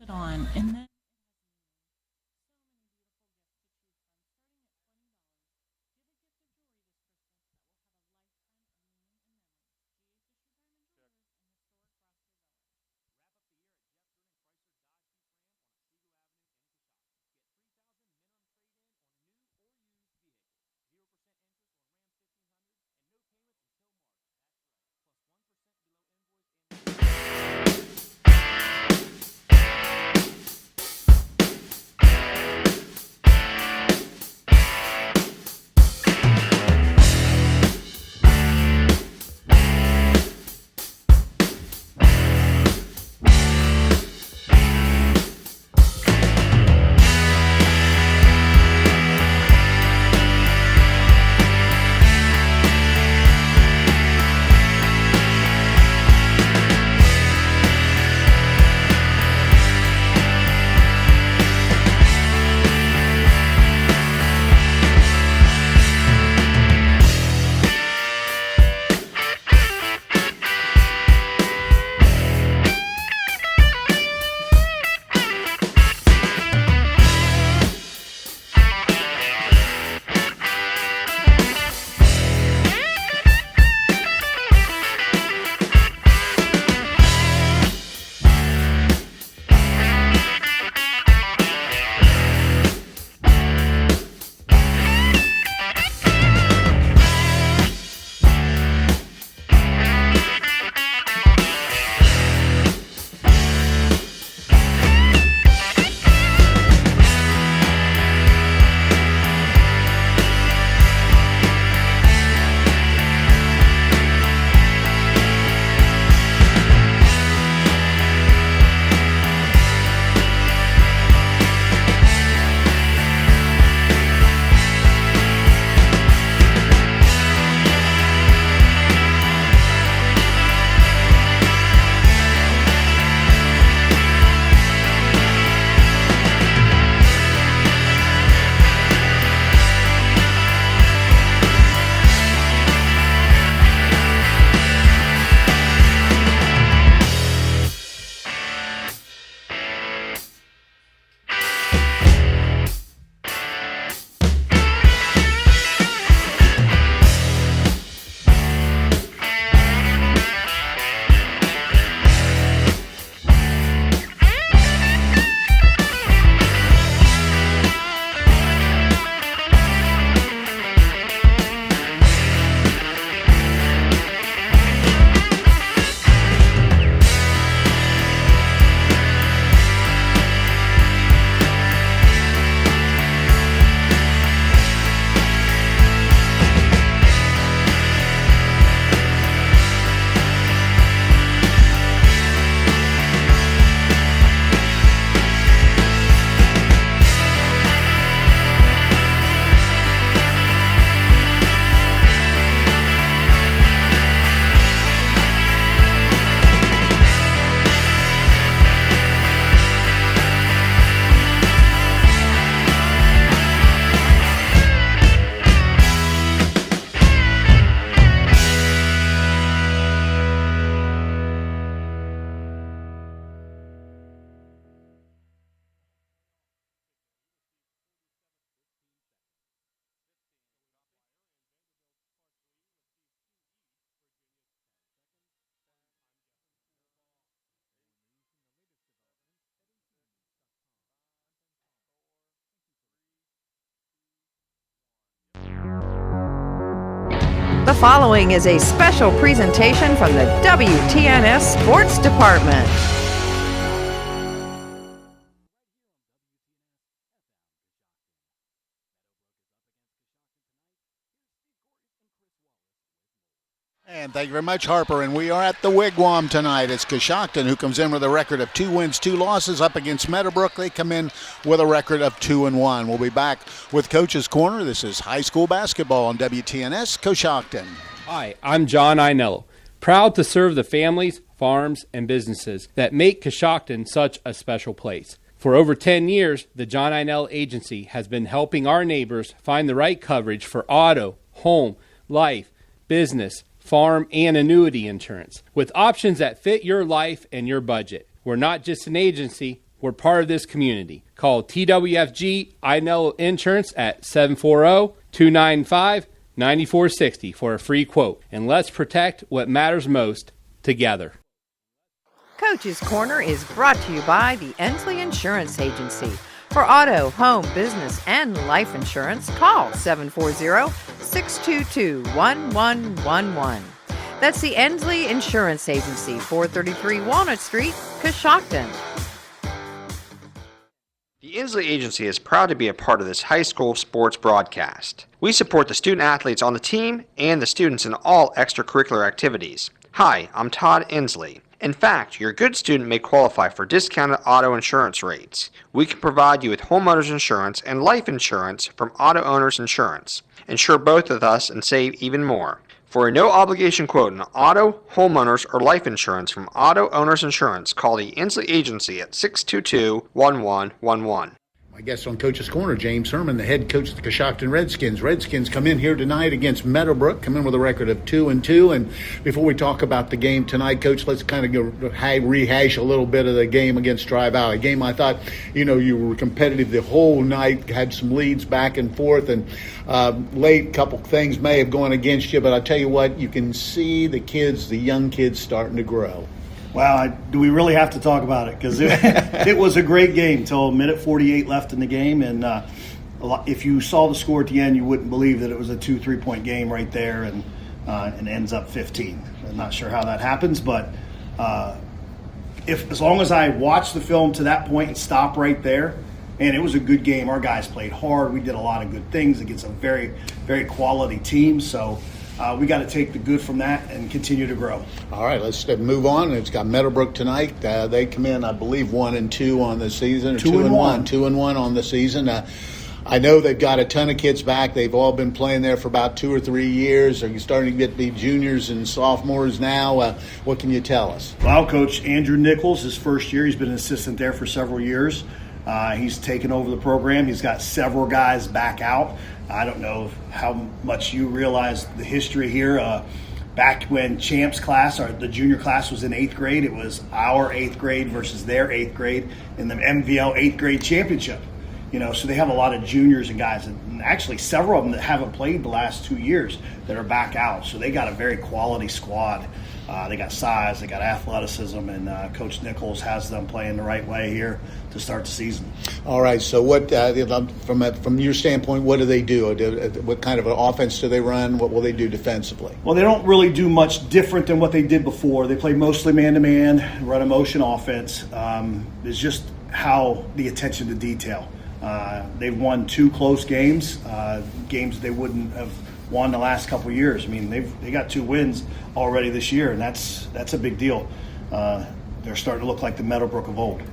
on, and then The following is a special presentation from the WTNS Sports Department. And thank you very much, Harper. And we are at the Wigwam tonight. It's Coshocton who comes in with a record of 2 wins, 2 losses up against Meadowbrook. They come in with a record of 2-1. We'll be back with Coach's Corner. This is high school basketball on WTNS Coshocton. Hi, I'm John Ainello, proud to serve the families, farms, and businesses that make Coshocton such a special place. For over 10 years, the John Ainello Agency has been helping our neighbors find the right coverage for auto, home, life, business, farm, and annuity insurance with options that fit your life and your budget. We're not just an agency, We're part of this community. Call TWFG Inello Insurance at 740-295-9460 for a free quote. And let's protect what matters most together. Coach's Corner is brought to you by the Ensley Insurance Agency. For auto, home, business, and life insurance, call 740-622-1111. That's the Ensley Insurance Agency, 433 Walnut Street, Coshocton. The Ensley Agency is proud to be a part of this high school sports broadcast. We support the student athletes on the team and the students in all extracurricular activities. Hi, I'm Todd Ensley. In fact, your good student may qualify for discounted auto insurance rates. We can provide you with homeowners insurance and life insurance from Auto Owners Insurance. Insure both with us and save even more. For a no-obligation quote on auto, homeowners, or life insurance from Auto Owners Insurance, call the Ensley Agency at 622-1111. My guest on Coach's Corner, James Herman, the head coach of the Coshocton Redskins. Redskins come in here tonight against Meadowbrook, come in with a record of 2-2. And before we talk about the game tonight, Coach, let's kind of go rehash a little bit of the game against Tri Valley. A game I thought, you were competitive the whole night, had some leads back and forth, and late couple things may have gone against you. But I tell you what, you can see the young kids starting to grow. Wow, do we really have to talk about it? Because it was a great game till a minute 48 left in the game. And if you saw the score at the end, you wouldn't believe that it was a 2-3 point game right there and ends up 15. I'm not sure how that happens, but as long as I watched the film to that point and stop right there, and it was a good game. Our guys played hard. We did a lot of good things against a very, very quality team. So we got to take the good from that and continue to grow. All right, let's move on. It's got Meadowbrook tonight. They come in, I believe, 1-2 on the season, or 2-1. 2-1 on the season. I know they've got a ton of kids back. They've all been playing there for about 2 or 3 years. They're starting to get to be juniors and sophomores now. What can you tell us? Well, Coach Andrew Nichols, his first year, he's been an assistant there for several years. He's taken over the program. He's got several guys back out. I don't know how much you realize the history here. Back when Champ's class, or the junior class, was in 8th grade, it was our 8th grade versus their 8th grade in the MVL 8th grade championship. So they have a lot of juniors and guys, and actually several of them that haven't played the last 2 years that are back out. So they got a very quality squad. They got size, they got athleticism, and Coach Nichols has them playing the right way here to start the season. All right, so what from your standpoint, what do they do? What kind of an offense do they run? What will they do defensively? Well, they don't really do much different than what they did before. They play mostly man-to-man, run a motion offense. It's just how the attention to detail. They've won 2 close games, games they wouldn't have won the last couple of years. I mean, they got 2 wins already this year, and that's a big deal. They're starting to look like the Meadowbrook of old.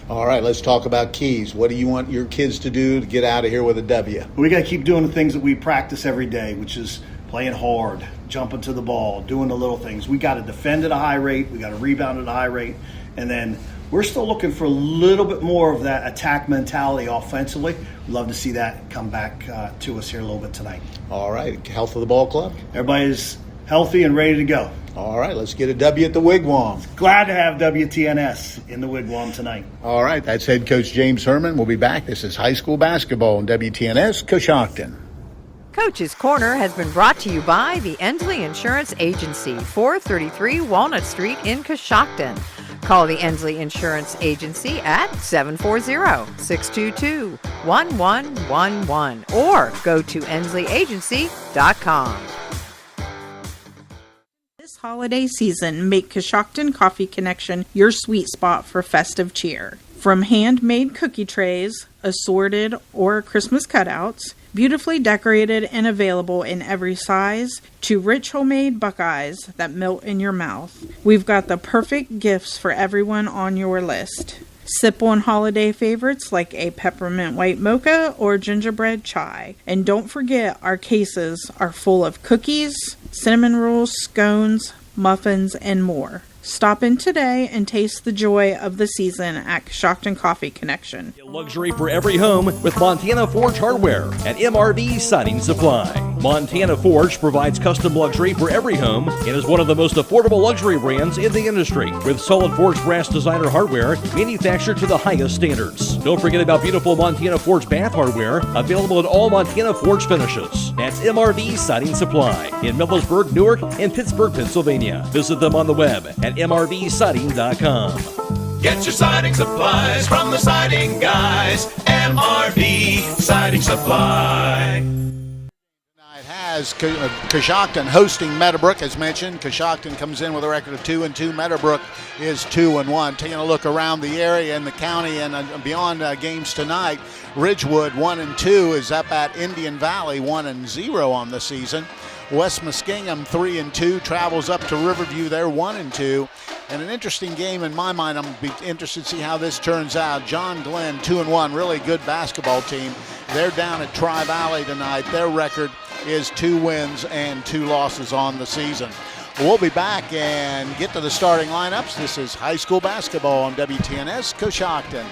All right, let's talk about keys. What do you want your kids to do to get out of here with a W? We got to keep doing the things that we practice every day, which is playing hard, jumping to the ball, doing the little things. We got to defend at a high rate. We got to rebound at a high rate. And then we're still looking for a little bit more of that attack mentality offensively. We'd love to see that come back to us here a little bit tonight. All right, health of the ball club? Everybody's healthy and ready to go. All right, let's get a W at the Wigwam. Glad to have WTNS in the Wigwam tonight. All right, that's head coach James Herman. We'll be back. This is high school basketball on WTNS Coshocton. Coach's Corner has been brought to you by the Ensley Insurance Agency, 433 Walnut Street in Coshocton. Call the Ensley Insurance Agency at 740-622-1111 or go to ensley-agency.com. This holiday season, make Coshocton Coffee Connection your sweet spot for festive cheer. From handmade cookie trays, assorted or Christmas cutouts, beautifully decorated and available in every size, to rich homemade buckeyes that melt in your mouth. We've got the perfect gifts for everyone on your list. Sip on holiday favorites like a peppermint white mocha or gingerbread chai. And don't forget, our cases are full of cookies, cinnamon rolls, scones, muffins, and more. Stop in today and taste the joy of the season at Coshocton Coffee Connection. Luxury for every home with Montana Forge Hardware and MRV Siding Supply. Montana Forge provides custom luxury for every home and is one of the most affordable luxury brands in the industry, with solid forged brass designer hardware manufactured to the highest standards. Don't forget about beautiful Montana Forge bath hardware, available in all Montana Forge finishes. That's MRV Siding Supply in Millersburg, Newark, and Pittsburgh, Pennsylvania. Visit them on the web at mrvsiding.com. Get your siding supplies from the siding guys. MRV Siding Supply. Tonight has Coshocton hosting Meadowbrook, as mentioned. Coshocton comes in with a record of 2-2. Meadowbrook is 2-1. Taking a look around the area and the county and beyond games tonight, Ridgewood 1-2 is up at Indian Valley 1-0 on the season. West Muskingum 3-2 travels up to Riverview. They're 1-2. And an interesting game in my mind. I'm interested to see how this turns out. John Glenn 2-1, really good basketball team. They're down at Tri-Valley tonight. Their record is 2 wins and 2 losses on the season. We'll be back and get to the starting lineups. This is high school basketball on WTNS Coshocton.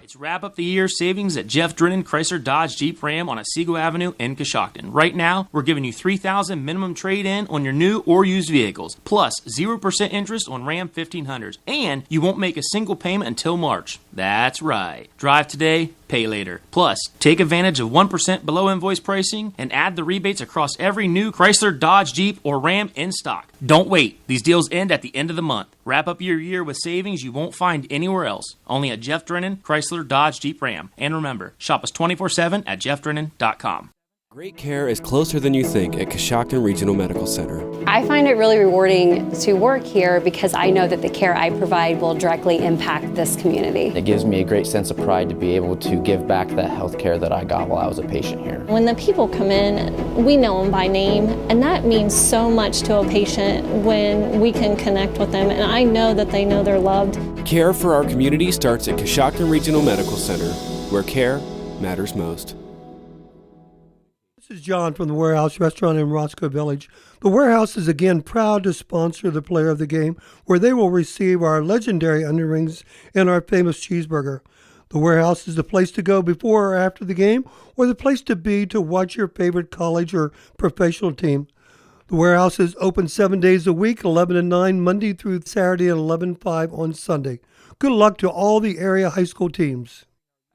It's wrap up the year savings at Jeff Drennan Chrysler Dodge Jeep Ram on Otsego Avenue in Coshocton. Right now, we're giving you $3,000 minimum trade-in on your new or used vehicles, plus 0% interest on Ram 1500s, and you won't make a single payment until March. That's right. Drive today, pay later. Plus, take advantage of 1% below invoice pricing and add the rebates across every new Chrysler, Dodge, Jeep, or Ram in stock. Don't wait. These deals end at the end of the month. Wrap up your year with savings you won't find anywhere else. Only at Jeff Drennan, Chrysler, Dodge, Jeep, Ram. And remember, shop us 24/7 at jeffdrennan.com. Great care is closer than you think at Coshocton Regional Medical Center. I find it really rewarding to work here because I know that the care I provide will directly impact this community. It gives me a great sense of pride to be able to give back the health care that I got while I was a patient here. When the people come in, we know them by name, and that means so much to a patient when we can connect with them, and I know that they know they're loved. Care for our community starts at Coshocton Regional Medical Center, where care matters most. This is John from the Warehouse Restaurant in Roscoe Village. The Warehouse is again proud to sponsor the player of the game, where they will receive our legendary onion rings and our famous cheeseburger. The Warehouse is the place to go before or after the game, or the place to be to watch your favorite college or professional team. The Warehouse is open 7 days a week, 11 to 9 Monday through Saturday, and 11 to 5 on Sunday. Good luck to all the area high school teams.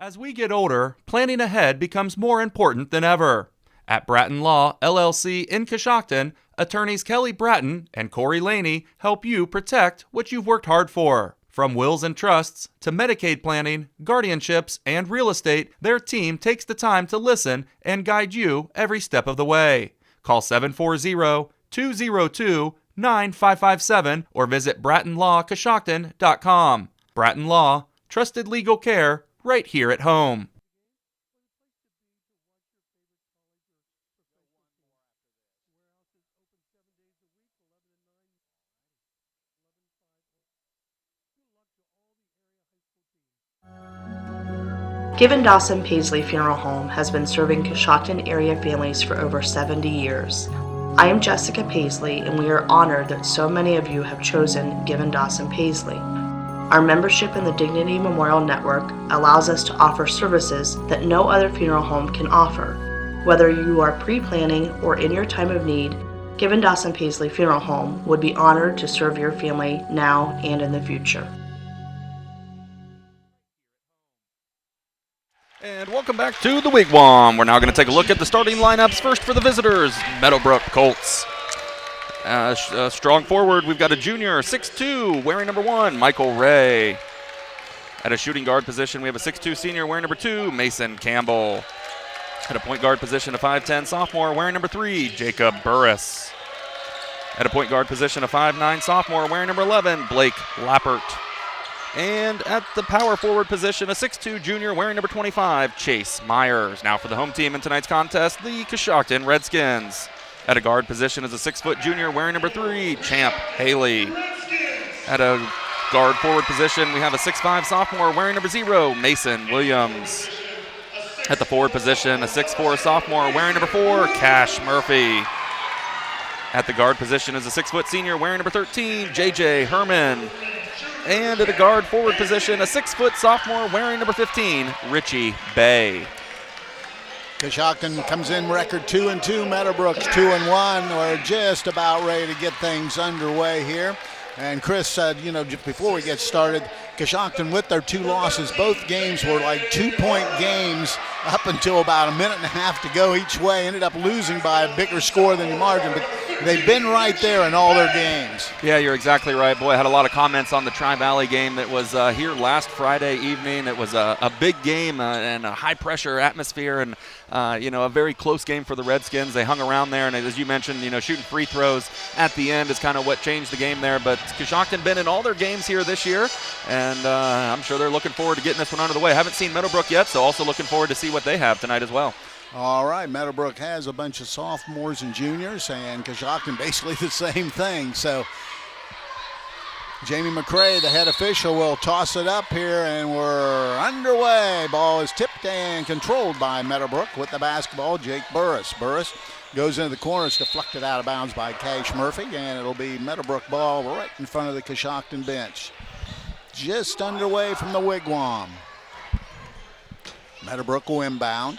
As we get older, planning ahead becomes more important than ever. At Bratton Law, LLC in Coshocton, attorneys Kelly Bratton and Corey Laney help you protect what you've worked hard for. From wills and trusts to Medicaid planning, guardianships, and real estate, their team takes the time to listen and guide you every step of the way. Call 740-202-9557 or visit BrattonLawCoshocton.com. Bratton Law, trusted legal care right here at home. Given Dawson Paisley Funeral Home has been serving Coshocton area families for over 70 years. I am Jessica Paisley, and we are honored that so many of you have chosen Given Dawson Paisley. Our membership in the Dignity Memorial Network allows us to offer services that no other funeral home can offer. Whether you are pre-planning or in your time of need, Given Dawson Paisley Funeral Home would be honored to serve your family now and in the future. And welcome back to the Wigwam. We're now going to take a look at the starting lineups. First for the visitors, Meadowbrook Colts. Strong forward, we've got a junior, 6'2", wearing number 1, Michael Ray. At a shooting guard position, we have a 6'2" senior wearing number 2, Mason Campbell. At a point guard position, a 5'10" sophomore wearing number 3, Jacob Burris. At a point guard position, a 5'9" sophomore wearing number 11, Blake Lappert. And at the power forward position, a 6'2" junior wearing number 25, Chase Myers. Now for the home team in tonight's contest, the Coshocton Redskins. At a guard position is a 6' junior wearing number 3, Champ Haley. At a guard forward position, we have a 6'5" sophomore wearing number 0, Mason Williams. At the forward position, a 6'4" sophomore wearing number 4, Cash Murphy. At the guard position is a 6' senior wearing number 13, JJ Herman. And at a guard forward position, a 6' sophomore wearing number 15, Richie Bay. Coshocton comes in record 2-2. Meadowbrook's 2-1. We're just about ready to get things underway here. And Chris said, just before we get started, Coshocton with their 2 losses, both games were like 2-point games up until about a minute and a half to go each way. Ended up losing by a bigger score than the margin, but they've been right there in all their games. Yeah, you're exactly right. Boy, I had a lot of comments on the Tri-Valley game that was here last Friday evening. It was a big game and a high-pressure atmosphere and, a very close game for the Redskins. They hung around there, and as you mentioned, shooting free throws at the end is kind of what changed the game there. But Coshocton been in all their games here this year, and I'm sure they're looking forward to getting this one under the way. I haven't seen Meadowbrook yet, so also looking forward to see what they have tonight as well. All right, Meadowbrook has a bunch of sophomores and juniors, and Coshocton basically the same thing. So Jamie McCray, the head official, will toss it up here, and we're underway. Ball is tipped and controlled by Meadowbrook with the basketball. Jake Burris. Burris goes into the corner. It's deflected out of bounds by Cash Murphy, and it'll be Meadowbrook ball right in front of the Coshocton bench. Just underway from the Wigwam. Meadowbrook will inbound.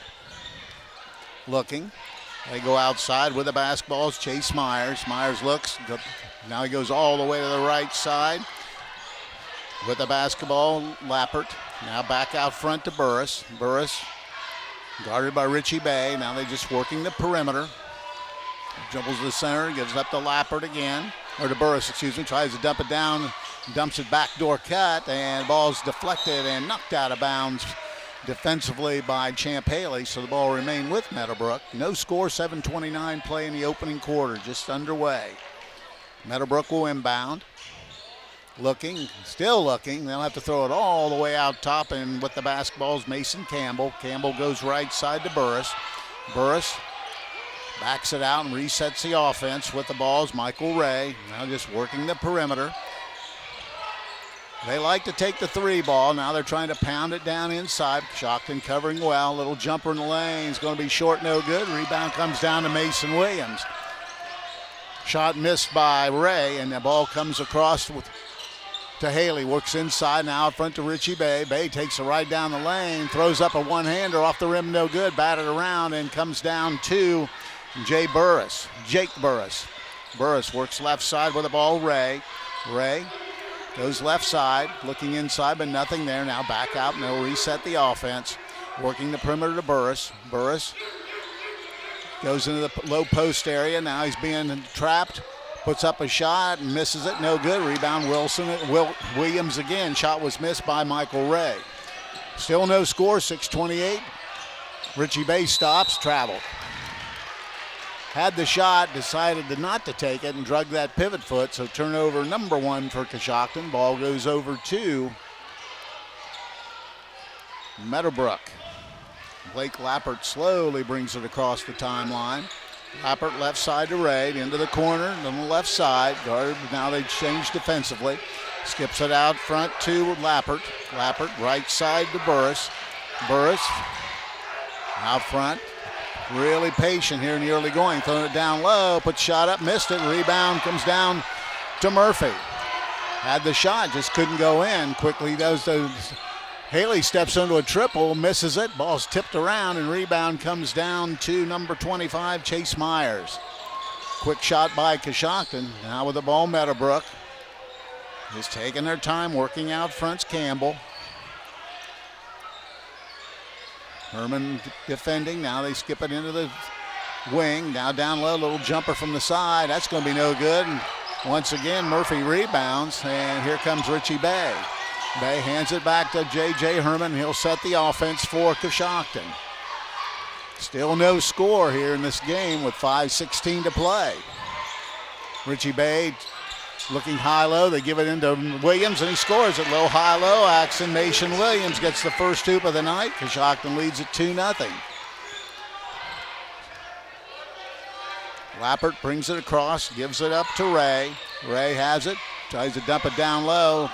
Looking. They go outside with the basketball. It's Chase Myers. Myers looks. Now he goes all the way to the right side. With the basketball, Lappert. Now back out front to Burris. Burris guarded by Richie Bay. Now they're just working the perimeter. Dribbles to the center. Gives up to Lappert again. Or to Burris, excuse me. Tries to dump it down. Dumps it backdoor cut. And ball's deflected and knocked out of bounds defensively by Champ Haley, so the ball remained with Meadowbrook. No score, 7:29 play in the opening quarter, just underway. Meadowbrook will inbound. Looking, still looking. They'll have to throw it all the way out top, and with the basketball is Mason Campbell. Campbell goes right side to Burris. Burris backs it out and resets the offense. With the ball is Michael Ray. Now just working the perimeter. They like to take the 3 ball. Now they're trying to pound it down inside. Coshocton covering well. Little jumper in the lane. It's going to be short, no good. Rebound comes down to Mason Williams. Shot missed by Ray, and the ball comes across to Haley. Works inside now out front to Richie Bay. Bay takes it right down the lane. Throws up a one-hander off the rim, no good. Batted around and comes down to Jake Burris. Burris works left side with the ball. Ray goes left side, looking inside, but nothing there. Now back out, and they'll reset the offense. Working the perimeter to Burris. Burris goes into the low post area. Now he's being trapped. Puts up a shot and misses it. No good. Rebound Williams again. Shot was missed by Michael Ray. Still no score, 6:28. Richie Bay stops, traveled. Had the shot, decided not to take it, and drug that pivot foot. So turnover number 1 for Coshocton. Ball goes over to Meadowbrook. Blake Lappert slowly brings it across the timeline. Lappert left side to Ray, into the corner, on the left side. Guarded, now they change defensively. Skips it out front to Lappert. Lappert right side to Burris. Burris out front. Really patient here in the early going. Throwing it down low, puts shot up, missed it. Rebound comes down to Murphy. Had the shot, just couldn't go in. Quickly does those. Haley steps into a triple, misses it. Ball's tipped around, and rebound comes down to number 25, Chase Myers. Quick shot by Coshocton. Now with the ball, Meadowbrook. Just taking their time, working out front's Campbell. Herman defending. Now they skip it into the wing. Now down low, little jumper from the side. That's going to be no good. And once again, Murphy rebounds, and here comes Richie Bay. Bay hands it back to J.J. Herman. He'll set the offense for Coshocton. Still no score here in this game with 5:16 to play. Richie Bay looking high-low. They give it into Williams, and he scores it low, high-low. Action Mason Williams gets the first hoop of the night. Coshocton leads it 2-0. Lappert brings it across, gives it up to Ray. Ray has it, tries to dump it down low.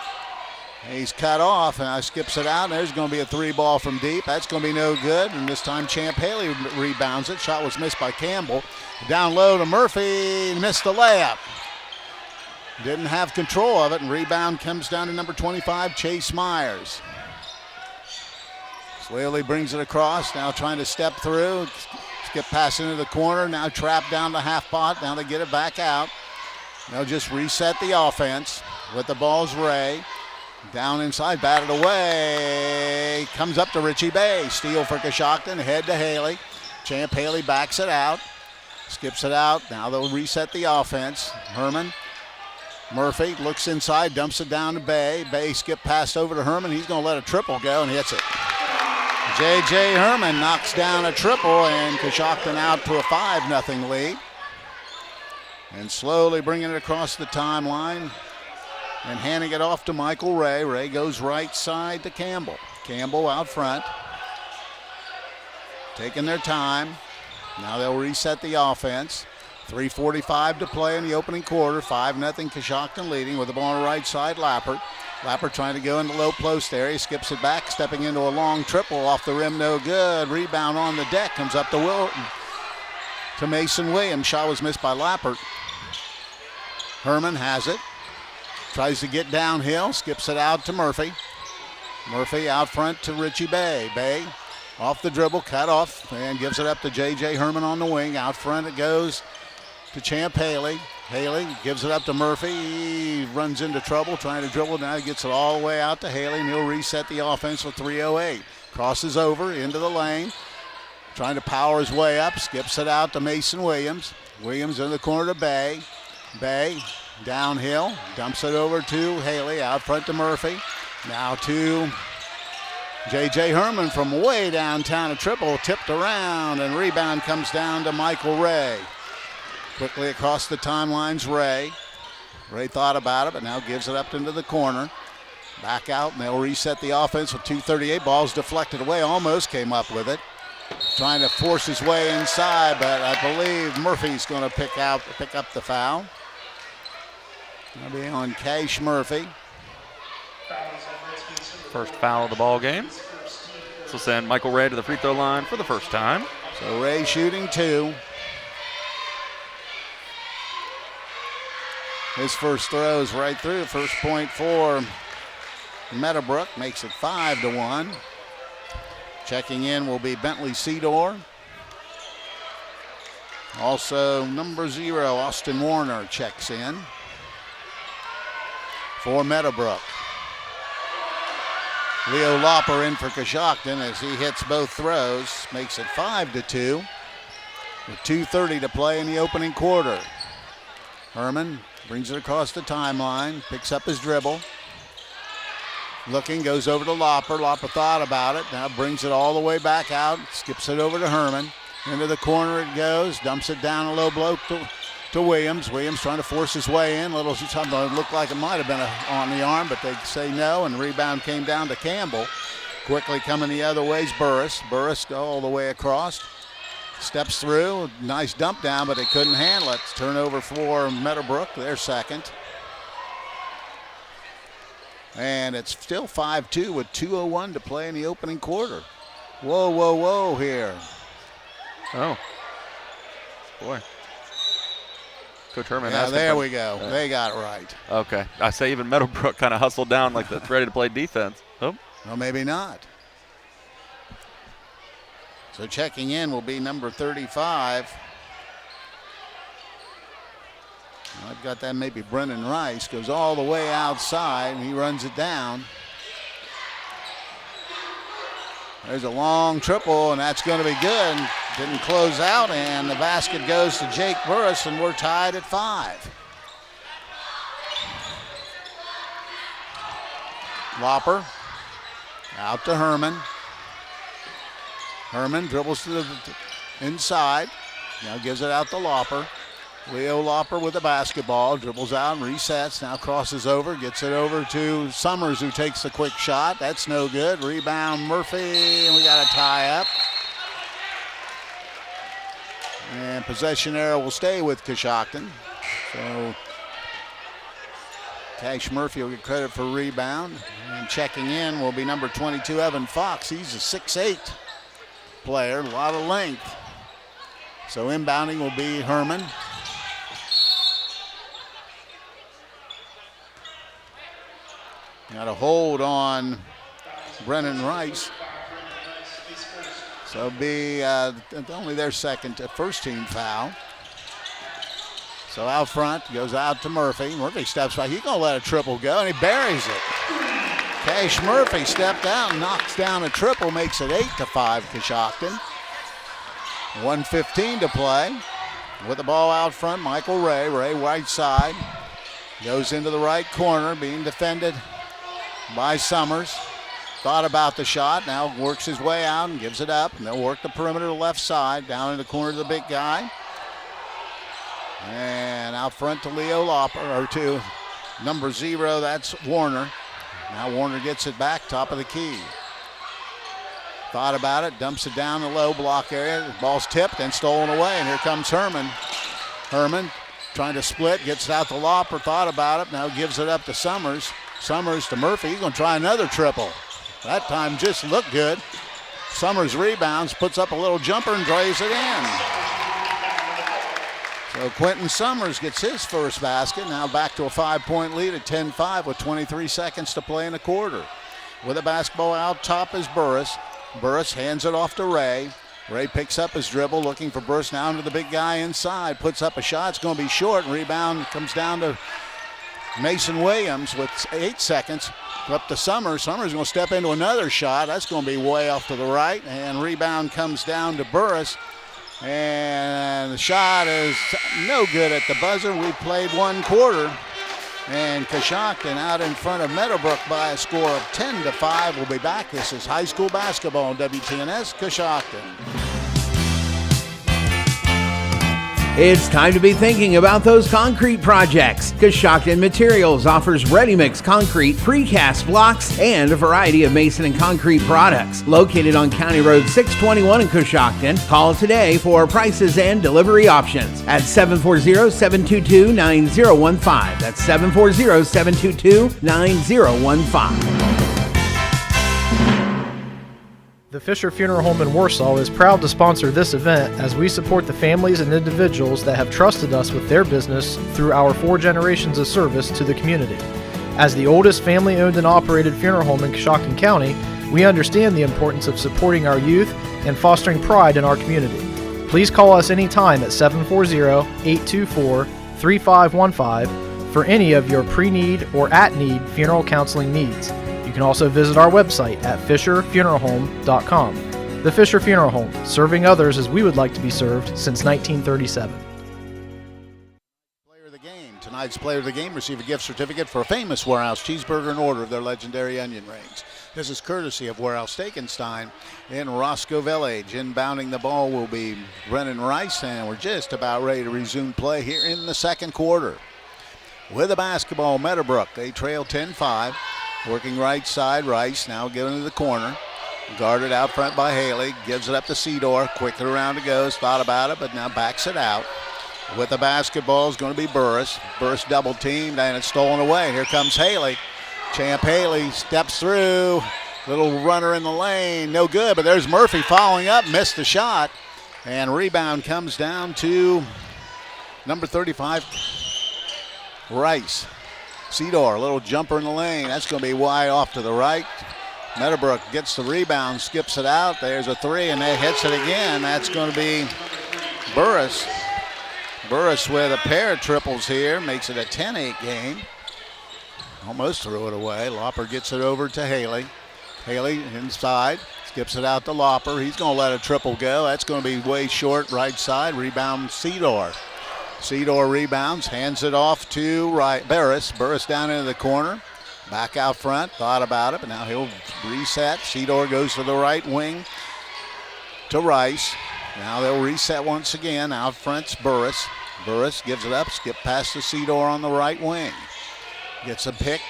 He's cut off, and skips it out, and there's going to be a 3-ball from deep. That's going to be no good, and this time Champ Haley rebounds it. Shot was missed by Campbell. Down low to Murphy, missed the layup. Didn't have control of it, and rebound comes down to number 25, Chase Myers. Whaley brings it across, now trying to step through. Skip pass into the corner, now trapped down the half pot. Now they get it back out. They'll just reset the offense. With the ball's Ray. Down inside, batted away. Comes up to Richie Bay. Steal for Coshocton, head to Haley. Champ Haley backs it out. Skips it out. Now they'll reset the offense. Herman. Murphy looks inside, dumps it down to Bay. Bay skip pass over to Herman. He's going to let a triple go and hits it. J.J. Herman knocks down a triple, and Coshocton out to a 5-0 lead. And slowly bringing it across the timeline and handing it off to Michael Ray. Ray goes right side to Campbell. Campbell out front. Taking their time. Now they'll reset the offense. 3:45 to play in the opening quarter. 5-0 Coshocton leading with the ball on the right side. Lappert. Lappert trying to go into low post area. Skips it back, stepping into a long triple off the rim. No good. Rebound on the deck. Comes up to Wilton. To Mason Williams. Shot was missed by Lappert. Herman has it. Tries to get downhill. Skips it out to Murphy. Murphy out front to Richie Bay. Bay off the dribble. Cut off. And gives it up to J.J. Herman on the wing. Out front it goes to Champ Haley. Haley gives it up to Murphy. He runs into trouble trying to dribble. Now he gets it all the way out to Haley, and he'll reset the offense with 3:08. Crosses over into the lane. Trying to power his way up. Skips it out to Mason Williams. Williams in the corner to Bay. Bay downhill. Dumps it over to Haley. Out front to Murphy. Now to J.J. Herman from way downtown. A triple tipped around, and rebound comes down to Michael Ray. Quickly across the timelines, Ray. Ray thought about it, but now gives it up into the corner. Back out, and they'll reset the offense with 2:38. Ball's deflected away, almost came up with it. Trying to force his way inside, but I believe Murphy's going to pick up the foul. That'll be on Cash Murphy. First foul of the ball game. This will send Michael Ray to the free throw line for the first time. So Ray shooting 2. His first throw is right through. First point for Meadowbrook. Makes it 5-1. Checking in will be Bentley Cedar. Also number 0, Austin Warner checks in for Meadowbrook. Leo Lopper in for Coshocton as he hits both throws. Makes it 5-2. With 2:30 to play in the opening quarter. Herman brings it across the timeline, picks up his dribble. Looking, goes over to Lopper. Lopper thought about it, now brings it all the way back out, skips it over to Herman. Into the corner it goes, dumps it down a low blow to Williams. Williams trying to force his way in. Little something that looked like it might have been on the arm, but they say no, and the rebound came down to Campbell. Quickly coming the other way is Burris. Burris go all the way across. Steps through, nice dump down, but they couldn't handle it. Turnover for Meadowbrook, their second. And it's still 5-2 with 2:01 to play in the opening quarter. Whoa here. Oh. Boy. Coach Herman. Yeah, there we go. They got it right. Okay. I say even Meadowbrook kind of hustled down like that's ready to play defense. Oh. Well, maybe not. So checking in will be number 35. I've got that maybe Brennan Rice. Goes all the way outside, and he runs it down. There's a long triple, and that's going to be good. Didn't close out, and the basket goes to Jake Burris, and we're tied at 5. Lopper out to Herman. Herman dribbles to the inside. Now gives it out to Lopper. Leo Lopper with the basketball. Dribbles out and resets. Now crosses over. Gets it over to Summers, who takes the quick shot. That's no good. Rebound Murphy. And we got a tie up. And possession arrow will stay with Coshocton. So Cash Murphy will get credit for rebound. And checking in will be number 22, Evan Fox. He's a 6'8". player, a lot of length. So inbounding will be Herman. Got a hold on Brennan Rice. So it'll be only their first team foul. So out front, goes out to Murphy. Murphy steps back. He's going to let a triple go, and he buries it. Cash Murphy stepped out and knocks down a triple, makes it 8-5 Coshocton. 1:15 to play. With the ball out front, Michael Ray. Ray right side. Goes into the right corner, being defended by Summers. Thought about the shot, now works his way out and gives it up. And they'll work the perimeter to the left side, down in the corner to the big guy. And out front to Leo Lauper, or to number 0, that's Warner. Now Warner gets it back, top of the key. Thought about it, dumps it down the low block area. The ball's tipped and stolen away, and here comes Herman. Herman trying to split, gets it out to Lauper, thought about it, now gives it up to Summers. Summers to Murphy, he's going to try another triple. That time just looked good. Summers rebounds, puts up a little jumper and drays it in. So Quentin Summers gets his first basket. Now back to a 5-point lead at 10-5 with 23 seconds to play in the quarter. With the basketball out top is Burris. Burris hands it off to Ray. Ray picks up his dribble, looking for Burris now into the big guy inside. Puts up a shot, it's going to be short. Rebound comes down to Mason Williams with 8 seconds. Up to Summers. Summers going to step into another shot. That's going to be way off to the right. And rebound comes down to Burris. And the shot is no good at the buzzer. We played one quarter. And Coshocton out in front of Meadowbrook by a score of 10-5. We'll be back. This is high school basketball on WTNS Coshocton. It's time to be thinking about those concrete projects. Coshocton Materials offers ready-mix concrete, precast blocks, and a variety of mason and concrete products. Located on County Road 621 in Coshocton, call today for prices and delivery options at 740-722-9015. That's 740-722-9015. The Fisher Funeral Home in Warsaw is proud to sponsor this event as we support the families and individuals that have trusted us with their business through our 4 generations of service to the community. As the oldest family-owned and operated funeral home in Coshocton County, we understand the importance of supporting our youth and fostering pride in our community. Please call us anytime at 740-824-3515 for any of your pre-need or at-need funeral counseling needs. You can also visit our website at fisherfuneralhome.com. The Fisher Funeral Home, serving others as we would like to be served since 1937. Player of the game. Tonight's player of the game receive a gift certificate for a famous Warehouse cheeseburger in order of their legendary onion rings. This is courtesy of Warehouse Steak&Stein in Roscoe Village. Inbounding the ball will be Brennan Rice, and we're just about ready to resume play here in the second quarter. With the basketball, Meadowbrook, they trail 10-5. Working right side, Rice now given to the corner. Guarded out front by Haley. Gives it up to Cedar. Quickly around it goes. Thought about it, but now backs it out. With the basketball is going to be Burris. Burris double teamed, and it's stolen away. Here comes Haley. Champ Haley steps through. Little runner in the lane. No good, but there's Murphy following up. Missed the shot. And rebound comes down to number 35, Rice. Cedar, a little jumper in the lane. That's going to be wide off to the right. Meadowbrook gets the rebound, skips it out. There's a 3, and they hits it again. That's going to be Burris. Burris with a pair of triples here. Makes it a 10-8 game. Almost threw it away. Lauper gets it over to Haley. Haley inside. Skips it out to Lauper. He's going to let a triple go. That's going to be way short right side. Rebound Cedar. Cedar rebounds, hands it off to Burris. Burris down into the corner. Back out front, thought about it, but now he'll reset. Cedar goes to the right wing to Rice. Now they'll reset once again. Out front's Burris. Burris gives it up, skip past the Cedar on the right wing. Gets a pick,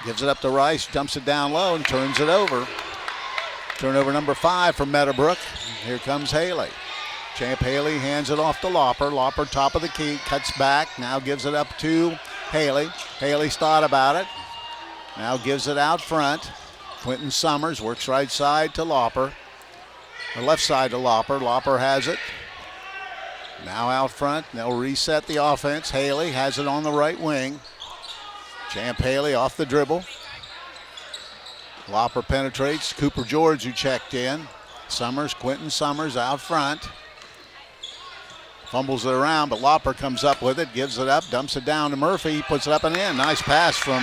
gives it up to Rice, dumps it down low and turns it over. Turnover number 5 for Meadowbrook. Here comes Haley. Champ Haley hands it off to Lauper. Lauper top of the key, cuts back, now gives it up to Haley. Haley's thought about it. Now gives it out front. Quentin Summers works right side to Lauper. Or left side to Lauper. Lauper has it. Now out front. They'll reset the offense. Haley has it on the right wing. Champ Haley off the dribble. Lauper penetrates. Cooper George who checked in. Quentin Summers out front. Fumbles it around, but Lauper comes up with it, gives it up, dumps it down to Murphy. He puts it up and in. Nice pass from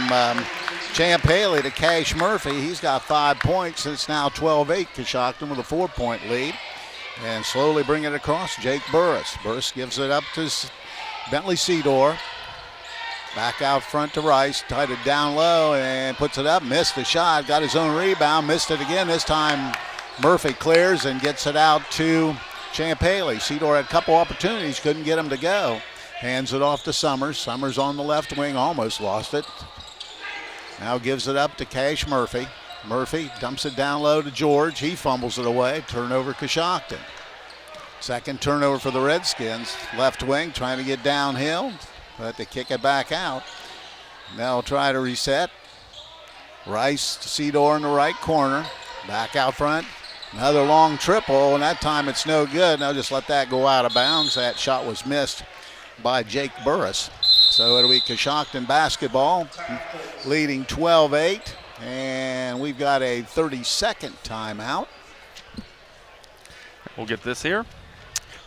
Champ Haley to Cash Murphy. He's got 5 points. It's now 12-8. Coshocton with a 4-point lead. And slowly bring it across, Jake Burris. Burris gives it up to Bentley Seedor. Back out front to Rice, tied it down low and puts it up. Missed the shot, got his own rebound, missed it again. This time Murphy clears and gets it out to Champ Haley. Seedor had a couple opportunities, couldn't get him to go. Hands it off to Summers. Summers on the left wing, almost lost it. Now gives it up to Cash Murphy. Murphy dumps it down low to George. He fumbles it away. Turnover Coshocton. Second turnover for the Redskins. Left wing trying to get downhill, but they kick it back out. Now try to reset. Rice to Seedor in the right corner. Back out front. Another long triple, and that time it's no good. Now just let that go out of bounds. That shot was missed by Jake Burris. So it'll be Coshocton basketball leading 12-8. And we've got a 30-second timeout. We'll get this here.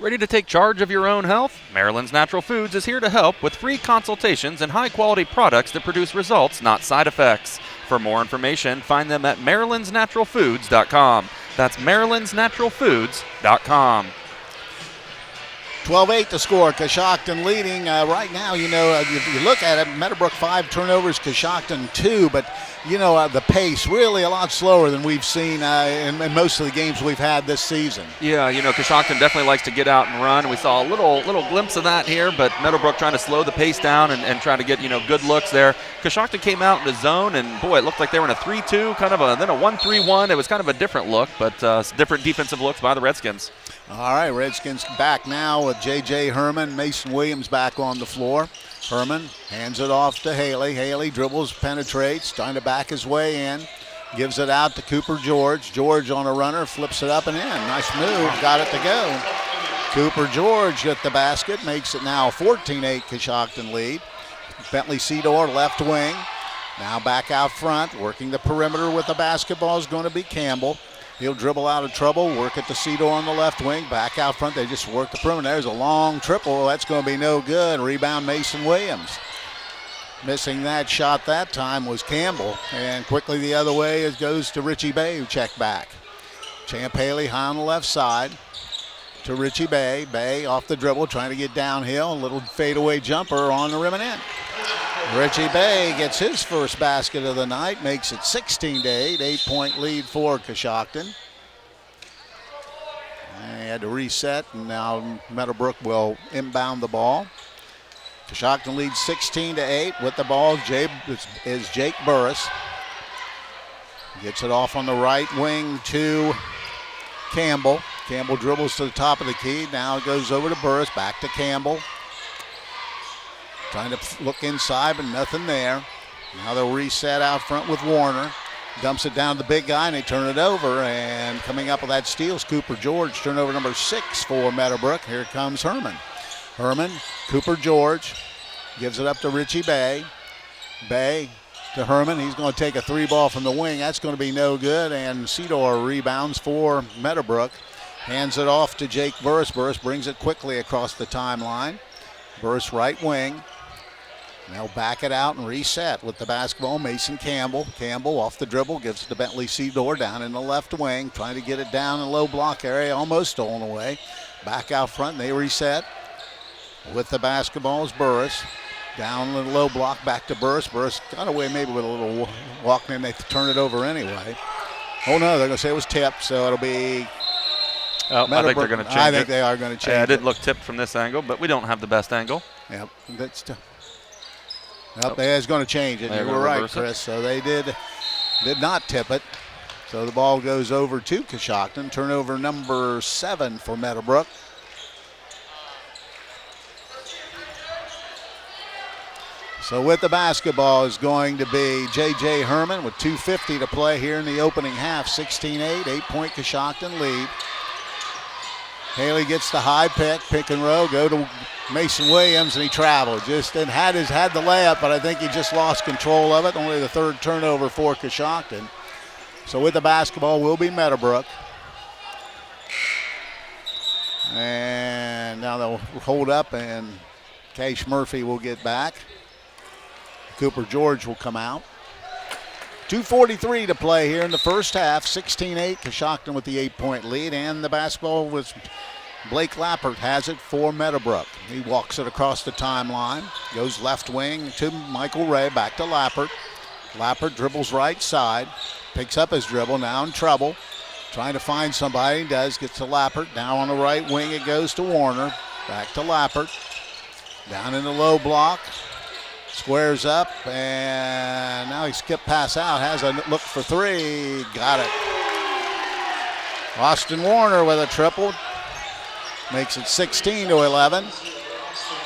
Ready to take charge of your own health? Maryland's Natural Foods is here to help with free consultations and high-quality products that produce results, not side effects. For more information, find them at marylandsnaturalfoods.com. That's marylandsnaturalfoods.com. 12-8 to score. Coshocton leading right now. You look at it, Meadowbrook 5 turnovers, Coshocton 2, but the pace really a lot slower than we've seen in most of the games we've had this season. Yeah, Coshocton definitely likes to get out and run. We saw a little glimpse of that here, but Meadowbrook trying to slow the pace down and trying to get good looks there. Coshocton came out in the zone, and boy, it looked like they were in a 3-2, then a 1-3-1. It was kind of a different look, but different defensive looks by the Redskins. All right, Redskins back now with J.J. Herman, Mason Williams back on the floor. Herman hands it off to Haley. Haley dribbles, penetrates, trying to back his way in. Gives it out to Cooper George. George on a runner, flips it up and in. Nice move, got it to go. Cooper George at the basket, makes it now 14-8 Coshocton lead. Bentley Seedor, left wing. Now back out front, working the perimeter with the basketball is going to be Campbell. He'll dribble out of trouble, work it to Seedor on the left wing. Back out front, they just work the perimeter. There's a long triple. That's going to be no good. Rebound Mason Williams. Missing that shot that time was Campbell. And quickly the other way it goes to Richie Bay, who checked back. Champ Haley high on the left side to Richie Bay. Bay off the dribble, trying to get downhill. A little fadeaway jumper on the rim and in. Richie Bay gets his first basket of the night, makes it 16-8, 8-point lead for Coshocton. They had to reset, and now Meadowbrook will inbound the ball. Coshocton leads 16-8 with the ball. Is Jake Burris. Gets it off on the right wing to Campbell. Campbell dribbles to the top of the key. Now it goes over to Burris, back to Campbell. Trying to look inside, but nothing there. Now they'll reset out front with Warner. Dumps it down to the big guy, and they turn it over. And coming up with that steal is Cooper George, turnover number 6 for Meadowbrook. Here comes Herman. Herman, Cooper George, gives it up to Richie Bay. Bay to Herman. He's going to take a 3-ball from the wing. That's going to be no good, and Seedor rebounds for Meadowbrook. Hands it off to Jake Burris. Burris brings it quickly across the timeline. Burris right wing. Now back it out and reset with the basketball. Mason Campbell. Campbell off the dribble, gives it to Bentley Seedor down in the left wing, trying to get it down in the low block area, almost stolen away. Back out front, and they reset. With the basketball is Burris. Down in the low block, back to Burris. Burris got away maybe with a little walk, and they turn it over anyway. Oh no, they're going to say it was tipped, so it'll be... I think they're going to change it. I think they are going to change it. It didn't look tipped from this angle, but we don't have the best angle. Yep, it's going to change it. You were right, Chris. So they did not tip it. So the ball goes over to Coshocton. Turnover number 7 for Meadowbrook. So with the basketball is going to be J.J. Herman with 2:50 to play here in the opening half. 16-8, 8-point Coshocton lead. Haley gets the high pick and roll, go to Mason Williams, and he traveled. Just and had the layup, but I think he just lost control of it. Only the 3rd turnover for Coshocton. So with the basketball will be Meadowbrook. And now they'll hold up, and Cash Murphy will get back. Cooper George will come out. 2:43 to play here in the first half. 16-8, Coshocton with the 8-point lead, and the basketball was Blake Lappert has it for Meadowbrook. He walks it across the timeline, goes left wing to Michael Ray, back to Lappert. Lappert dribbles right side, picks up his dribble, now in trouble. Trying to find somebody, does, gets to Lappert. Now on the right wing it goes to Warner, back to Lappert. Down in the low block, squares up, and now he skipped pass out, has a look for three, got it. Austin Warner with a triple, makes it 16-11.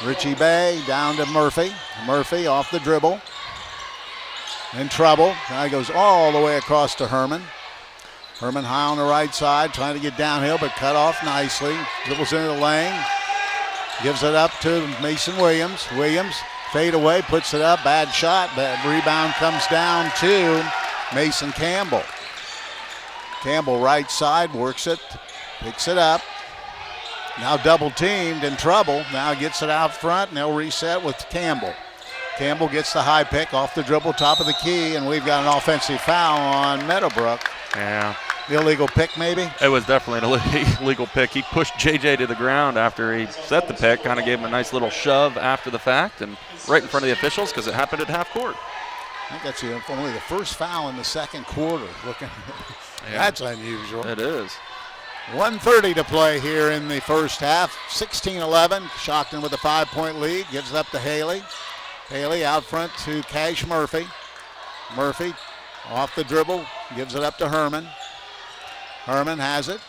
Richie Bay down to Murphy. Murphy off the dribble, in trouble. Now he goes all the way across to Herman. Herman high on the right side, trying to get downhill, but cut off nicely. Dribbles into the lane, gives it up to Mason Williams. Williams fade away, puts it up, bad shot, bad rebound comes down to Mason Campbell. Campbell right side, works it, picks it up. Now double teamed, in trouble. Now gets it out front, and they'll reset with Campbell. Campbell gets the high pick off the dribble, top of the key, and we've got an offensive foul on Meadowbrook. Yeah. Illegal pick, maybe? It was definitely an illegal pick. He pushed JJ to the ground after he set the pick, kind of gave him a nice little shove after the fact, and right in front of the officials because it happened at half court. I think that's only the first foul in the second quarter. That's unusual. It is. 1:30 to play here in the first half. 16-11. Coshocton with a 5-point lead. Gives it up to Haley. Haley out front to Cash Murphy. Murphy off the dribble. Gives it up to Herman. Herman has it.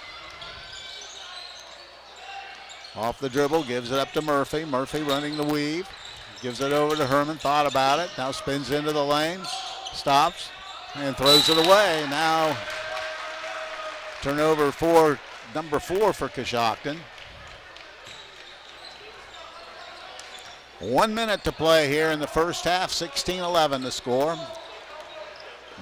Off the dribble. Gives it up to Murphy. Murphy running the weave. Gives it over to Herman. Thought about it. Now spins into the lane. Stops and throws it away. Now turnover for number 4 for Coshocton. 1 minute to play here in the first half. 16-11 the score.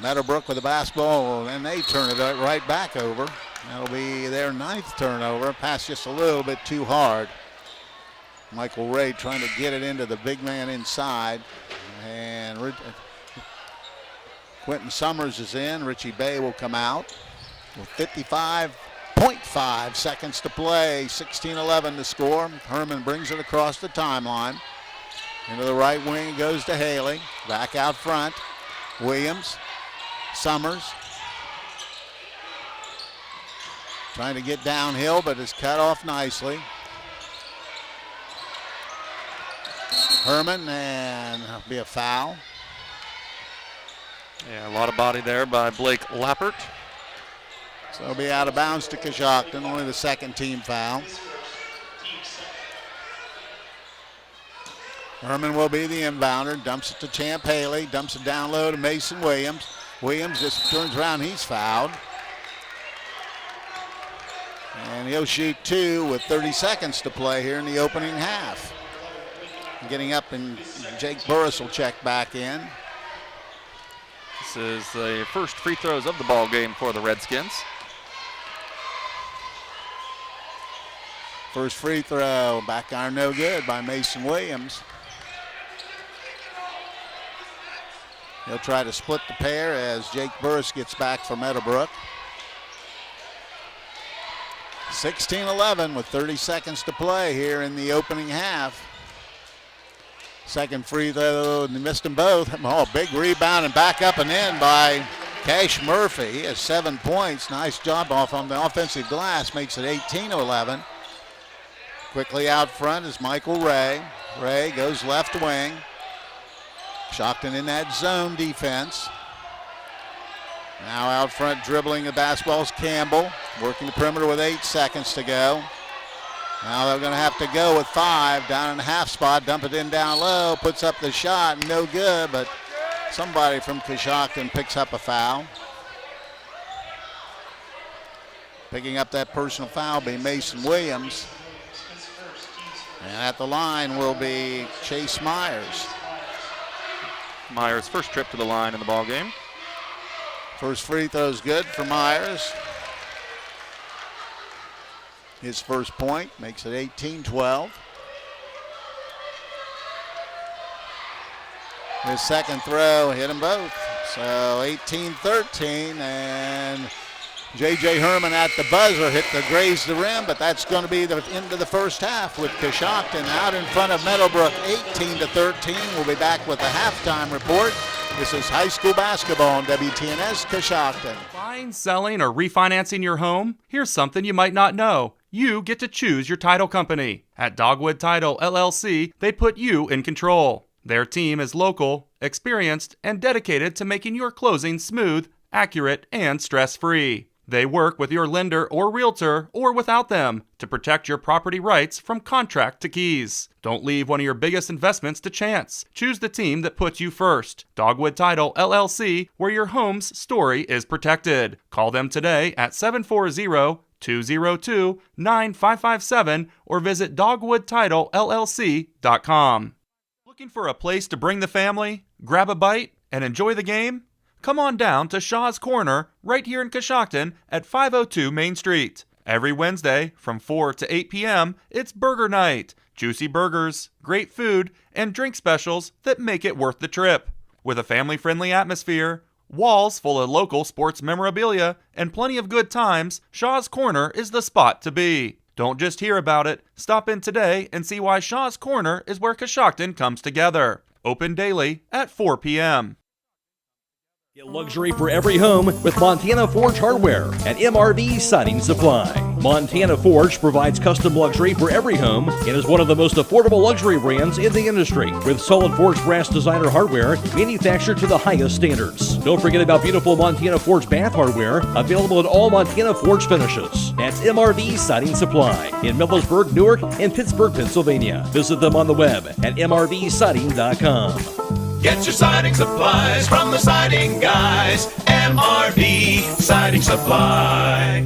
Meadowbrook with the basketball, and they turn it right back over. That'll be their 9th turnover. Pass just a little bit too hard. Michael Ray trying to get it into the big man inside. And Quentin Summers is in. Richie Bay will come out. With 55.5 seconds to play, 16-11 to score. Herman brings it across the timeline. Into the right wing it goes to Haley. Back out front. Williams. Summers. Trying to get downhill, but is cut off nicely. Herman, and that'll be a foul. Yeah, a lot of body there by Blake Lappert. So it'll be out of bounds to Coshocton, only the second team foul. Herman will be the inbounder, dumps it to Champ Haley, dumps it down low to Mason Williams. Williams just turns around, he's fouled. And he'll shoot 2 with 30 seconds to play here in the opening half. Getting up, and Jake Burris will check back in. This is the first free throws of the ball game for the Redskins. First free throw, back iron no good by Mason Williams. He'll try to split the pair as Jake Burris gets back for Meadowbrook. 16-11 with 30 seconds to play here in the opening half. Second free throw, they missed them both. Oh, big rebound and back up and in by Cash Murphy. He has 7 points. Nice job off on the offensive glass. Makes it 18-11. Quickly out front is Michael Ray. Ray goes left wing. Coshocton in that zone defense. Now out front dribbling the basketball is Campbell. Working the perimeter with 8 seconds to go. Now they're going to have to go with 5 down in the half spot. Dump it in down low. Puts up the shot. No good, but somebody from Coshocton picks up a foul. Picking up that personal foul will be Mason Williams. And at the line will be Chase Myers. Myers' first trip to the line in the ball game. First free throw is good for Myers. his first point, makes it 18-12. His second throw hit them both. So 18-13, and J.J. Herman at the buzzer grazed the rim, but that's going to be the end of the first half with Coshocton out in front of Meadowbrook 18-13. We'll be back with the halftime report. This is high school basketball on WTNS Coshocton. Buying, selling, or refinancing your home? Here's something you might not know. You get to choose your title company. At Dogwood Title LLC, they put you in control. Their team is local, experienced, and dedicated to making your closing smooth, accurate, and stress-free. They work with your lender or realtor, or without them, to protect your property rights from contract to keys. Don't leave one of your biggest investments to chance. Choose the team that puts you first. Dogwood Title LLC, where your home's story is protected. Call them today at 740-202-9557 or visit dogwoodtitlellc.com. Looking for a place to bring the family, grab a bite, and enjoy the game? Come on down to Shaw's Corner right here in Coshocton at 502 Main Street. Every Wednesday from 4 to 8 p.m., it's burger night. Juicy burgers, great food, and drink specials that make it worth the trip. With a family-friendly atmosphere, walls full of local sports memorabilia, and plenty of good times, Shaw's Corner is the spot to be. Don't just hear about it. Stop in today and see why Shaw's Corner is where Coshocton comes together. Open daily at 4 p.m. Get luxury for every home with Montana Forge Hardware and MRV Siding Supply. Montana Forge provides custom luxury for every home and is one of the most affordable luxury brands in the industry with solid forged brass designer hardware manufactured to the highest standards. Don't forget about beautiful Montana Forge bath hardware available in all Montana Forge finishes. That's MRV Siding Supply in Millersburg, Newark, and Pittsburgh, Pennsylvania. Visit them on the web at mrvsiding.com. Get your siding supplies from the siding guys. MRV Siding Supply.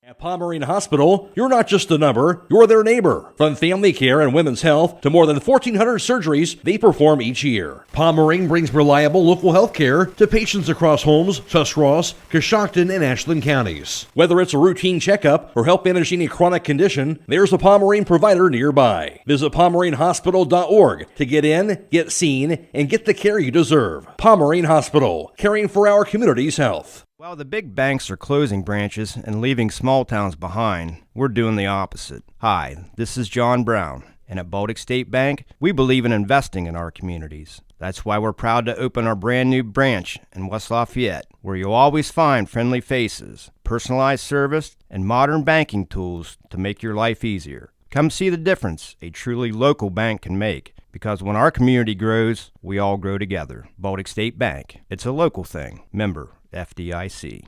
At Pomerene Hospital, you're not just a number, you're their neighbor. From family care and women's health to more than 1,400 surgeries they perform each year. Pomerene brings reliable local health care to patients across Holmes, Tuscarawas, Coshocton, and Ashland counties. Whether it's a routine checkup or help manage any chronic condition, there's a Pomerene provider nearby. Visit PomereneHospital.org to get in, get seen, and get the care you deserve. Pomerene Hospital, caring for our community's health. While the big banks are closing branches and leaving small towns behind, we're doing the opposite. Hi, this is John Brown, and at Baltic State Bank, we believe in investing in our communities. That's why we're proud to open our brand new branch in West Lafayette, where you'll always find friendly faces, personalized service, and modern banking tools to make your life easier. Come see the difference a truly local bank can make, because when our community grows, we all grow together. Baltic State Bank. It's a local thing. Member FDIC.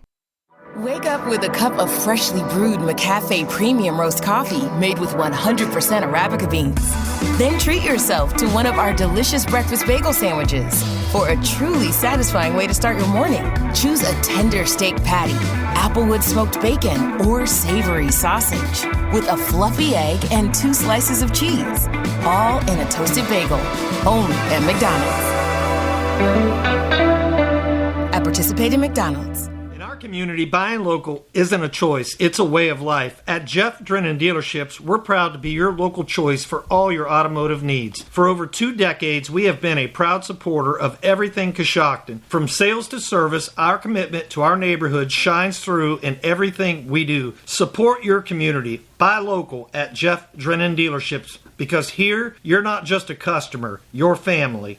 Wake up with a cup of freshly brewed McCafe Premium Roast Coffee made with 100% Arabica beans. Then treat yourself to one of our delicious breakfast bagel sandwiches. For a truly satisfying way to start your morning, choose a tender steak patty, applewood smoked bacon, or savory sausage with a fluffy egg and 2 slices of cheese, all in a toasted bagel, only at McDonald's. At participating McDonald's. In our community, buying local isn't a choice, it's a way of life. At Jeff Drennan Dealerships, we're proud to be your local choice for all your automotive needs. For over 2 decades, we have been a proud supporter of everything Coshocton. From sales to service, our commitment to our neighborhood shines through in everything we do. Support your community. Buy local at Jeff Drennan Dealerships, because here, you're not just a customer, you're family.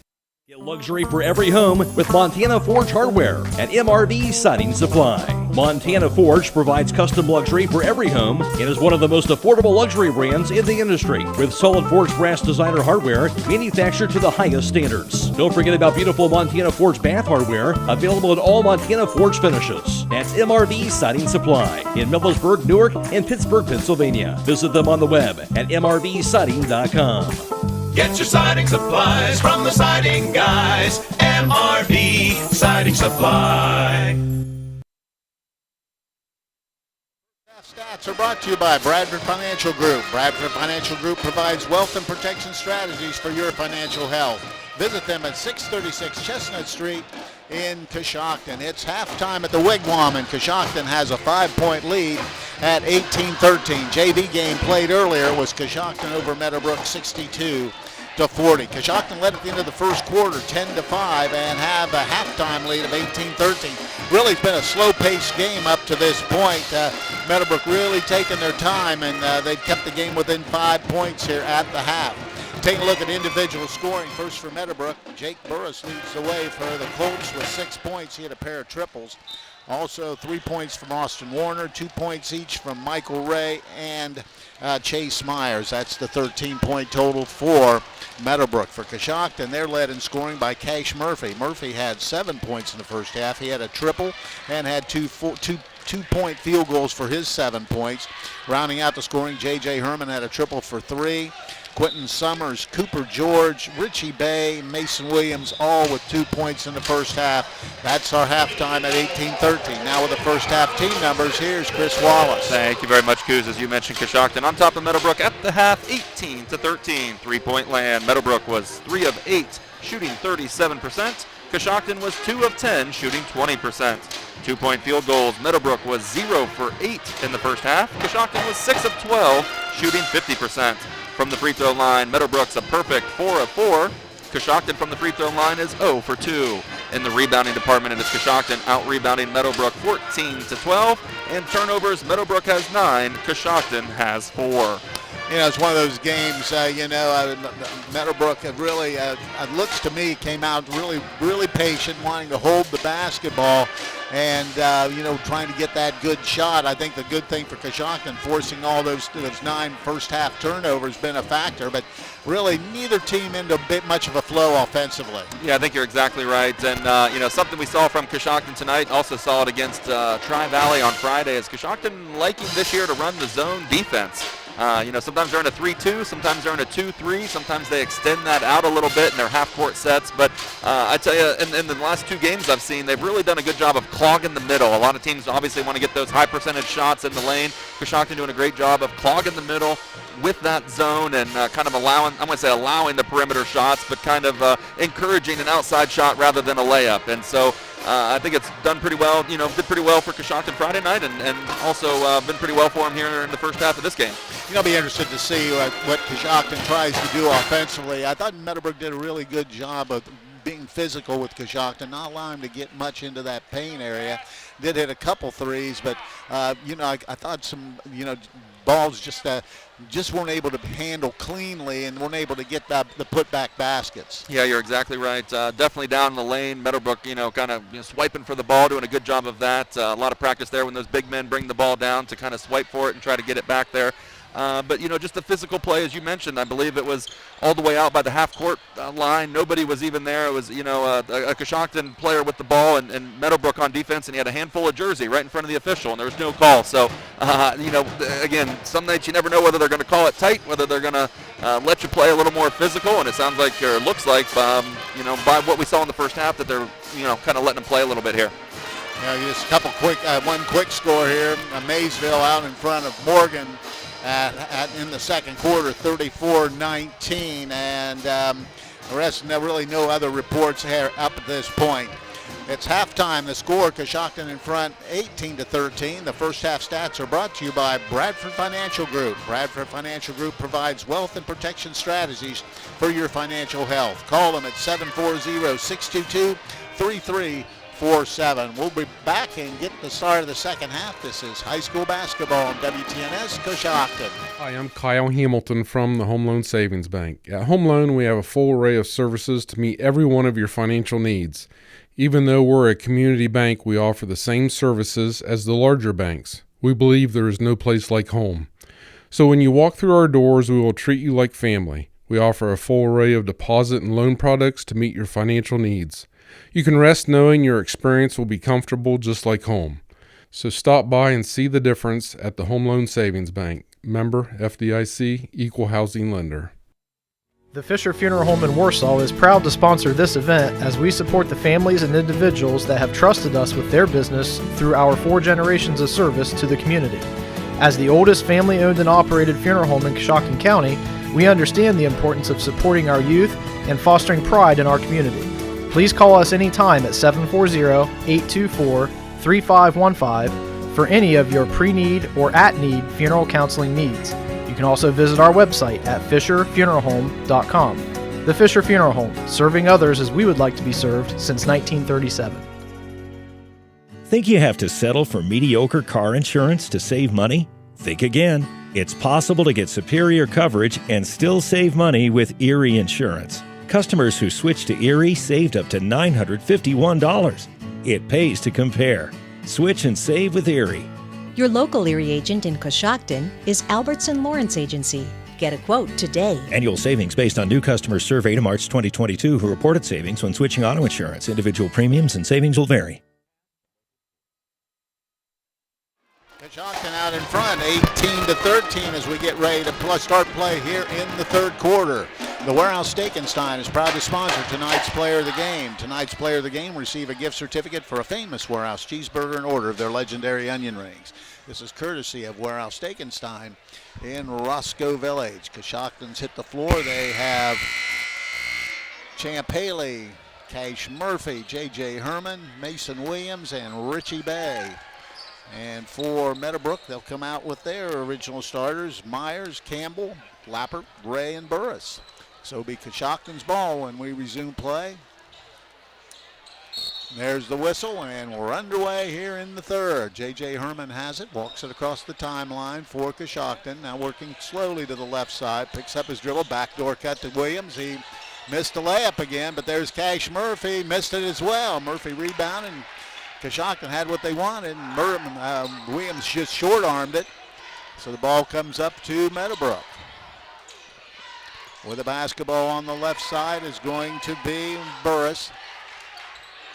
Get luxury for every home with Montana Forge Hardware and MRV Siding Supply. Montana Forge provides custom luxury for every home and is one of the most affordable luxury brands in the industry with solid forged brass designer hardware manufactured to the highest standards. Don't forget about beautiful Montana Forge bath hardware available in all Montana Forge finishes. That's MRV Siding Supply in Millersburg, Newark, and Pittsburgh, Pennsylvania. Visit them on the web at mrvsiding.com. Get your siding supplies from the siding guys. MRV Siding Supply. Stats are brought to you by Bradford Financial Group. Bradford Financial Group provides wealth and protection strategies for your financial health. Visit them at 636 Chestnut Street in Coshocton. It's halftime at the Wigwam, and Coshocton has a 5-point lead at 18-13. JV game played earlier was Coshocton over Meadowbrook 62-40. Coshocton led at the end of the first quarter 10-5 and have a halftime lead of 18-13. Really, it's been a slow-paced game up to this point. Meadowbrook really taking their time, and they've kept the game within 5 points here at the half. Taking a look at individual scoring. First for Meadowbrook, Jake Burris leads the way for the Colts with 6 points. He had a pair of triples. Also 3 points from Austin Warner, 2 points each from Michael Ray and Chase Myers. That's the 13-point total for Meadowbrook. For Coshocton, they're led in scoring by Cash Murphy. Murphy had 7 points in the first half. He had a triple and had two-point field goals for his 7 points. Rounding out the scoring, J.J. Herman had a triple for 3. Quentin Summers, Cooper George, Richie Bay, Mason Williams, all with 2 points in the first half. That's our halftime at 18-13. Now with the first half team numbers, here's Chris Wallace. Thank you very much, Coos. As you mentioned, Coshocton on top of Meadowbrook at the half, 18-13. 3-point land. Meadowbrook was 3 of 8, shooting 37%. Coshocton was 2 of 10, shooting 20%. 2-point field goals. Meadowbrook was 0 for 8 in the first half. Coshocton was 6 of 12, shooting 50%. From the free throw line, Meadowbrook's a perfect 4 of 4. Coshocton from the free throw line is 0 for 2. In the rebounding department, it is Coshocton out-rebounding Meadowbrook 14-12. And turnovers, Meadowbrook has 9, Coshocton has 4. You know, it's one of those games, Meadowbrook really, looks to me, came out really patient, wanting to hold the basketball and, trying to get that good shot. I think the good thing for Coshocton, forcing all those 9 first-half turnovers, been a factor, but really neither team into a bit much of a flow offensively. Yeah, I think you're exactly right. And, something we saw from Coshocton tonight, also saw it against Tri-Valley on Friday, is Coshocton liking this year to run the zone defense. Sometimes they're in a 3-2, sometimes they're in a 2-3, sometimes they extend that out a little bit in their half-court sets. But I tell you, in the last 2 games I've seen, they've really done a good job of clogging the middle. A lot of teams obviously want to get those high-percentage shots in the lane. Coshocton doing a great job of clogging the middle with that zone and kind of allowing the perimeter shots, but kind of encouraging an outside shot rather than a layup. And so I think it's done pretty well, did pretty well for Coshocton Friday night and also been pretty well for them here in the first half of this game. I'll be interested to see what Coshocton tries to do offensively. I thought Meadowbrook did a really good job of being physical with Coshocton, not allowing him to get much into that paint area. Did hit a couple threes, but, I thought some, balls just weren't able to handle cleanly and weren't able to get the putback baskets. Yeah, you're exactly right. Definitely down in the lane. Meadowbrook, kind of swiping for the ball, doing a good job of that. A lot of practice there when those big men bring the ball down to kind of swipe for it and try to get it back there. But just the physical play, as you mentioned, I believe it was all the way out by the half-court line. Nobody was even there. It was, a Coshocton player with the ball and Meadowbrook on defense, and he had a handful of jersey right in front of the official, and there was no call. So, again, some nights you never know whether they're going to call it tight, whether they're going to let you play a little more physical, and it sounds like, or it looks like, by what we saw in the first half, that they're, kind of letting them play a little bit here. Just a couple one quick score here. Maysville out in front of Morgan in the second quarter, 34-19, and the rest, really no other reports here up at this point. It's halftime. The score, Coshocton in front, 18-13. The first half stats are brought to you by Bradford Financial Group. Bradford Financial Group provides wealth and protection strategies for your financial health. Call them at 740-622-3347. We'll be back and get the start of the second half. This is high school basketball on WTNS Coshocton. Hi, I'm Kyle Hamilton from the Home Loan Savings Bank. At Home Loan, we have a full array of services to meet every one of your financial needs. Even though we're a community bank, we offer the same services as the larger banks. We believe there is no place like home. So when you walk through our doors, we will treat you like family. We offer a full array of deposit and loan products to meet your financial needs. You can rest knowing your experience will be comfortable just like home. So stop by and see the difference at the Home Loan Savings Bank. Member FDIC, Equal Housing Lender. The Fisher Funeral Home in Warsaw is proud to sponsor this event as we support the families and individuals that have trusted us with their business through our 4 generations of service to the community. As the oldest family-owned and operated funeral home in Coshocton County, we understand the importance of supporting our youth and fostering pride in our community. Please call us anytime at 740-824-3515 for any of your pre-need or at-need funeral counseling needs. You can also visit our website at fisherfuneralhome.com. The Fisher Funeral Home, serving others as we would like to be served since 1937. Think you have to settle for mediocre car insurance to save money? Think again. It's possible to get superior coverage and still save money with Erie Insurance. Customers who switched to Erie saved up to $951. It pays to compare. Switch and save with Erie. Your local Erie agent in Coshocton is Albertson Lawrence Agency. Get a quote today. Annual savings based on new customers surveyed in March 2022 who reported savings when switching auto insurance. Individual premiums and savings will vary. Coshocton out in front, 18-13 as we get ready to start play here in the third quarter. The Warehouse Steakenstein is proud to sponsor tonight's Player of the Game. Tonight's Player of the Game receive a gift certificate for a famous Warehouse cheeseburger in order of their legendary onion rings. This is courtesy of Warehouse Steakenstein in Roscoe Village. Coshocton's hit the floor. They have Champ Haley, Cash Murphy, J.J. Herman, Mason Williams, and Richie Bay. And for Meadowbrook, they'll come out with their original starters, Myers, Campbell, Lappert, Ray, and Burris. So it'll be Coshocton's ball when we resume play. There's the whistle, and we're underway here in the third. J.J. Herman has it, walks it across the timeline for Coshocton. Now working slowly to the left side, picks up his dribble, backdoor cut to Williams. He missed the layup again, but there's Cash Murphy, missed it as well. Murphy rebounded, and Coshocton had what they wanted. Williams just short-armed it. So the ball comes up to Meadowbrook. With the basketball on the left side is going to be Burris.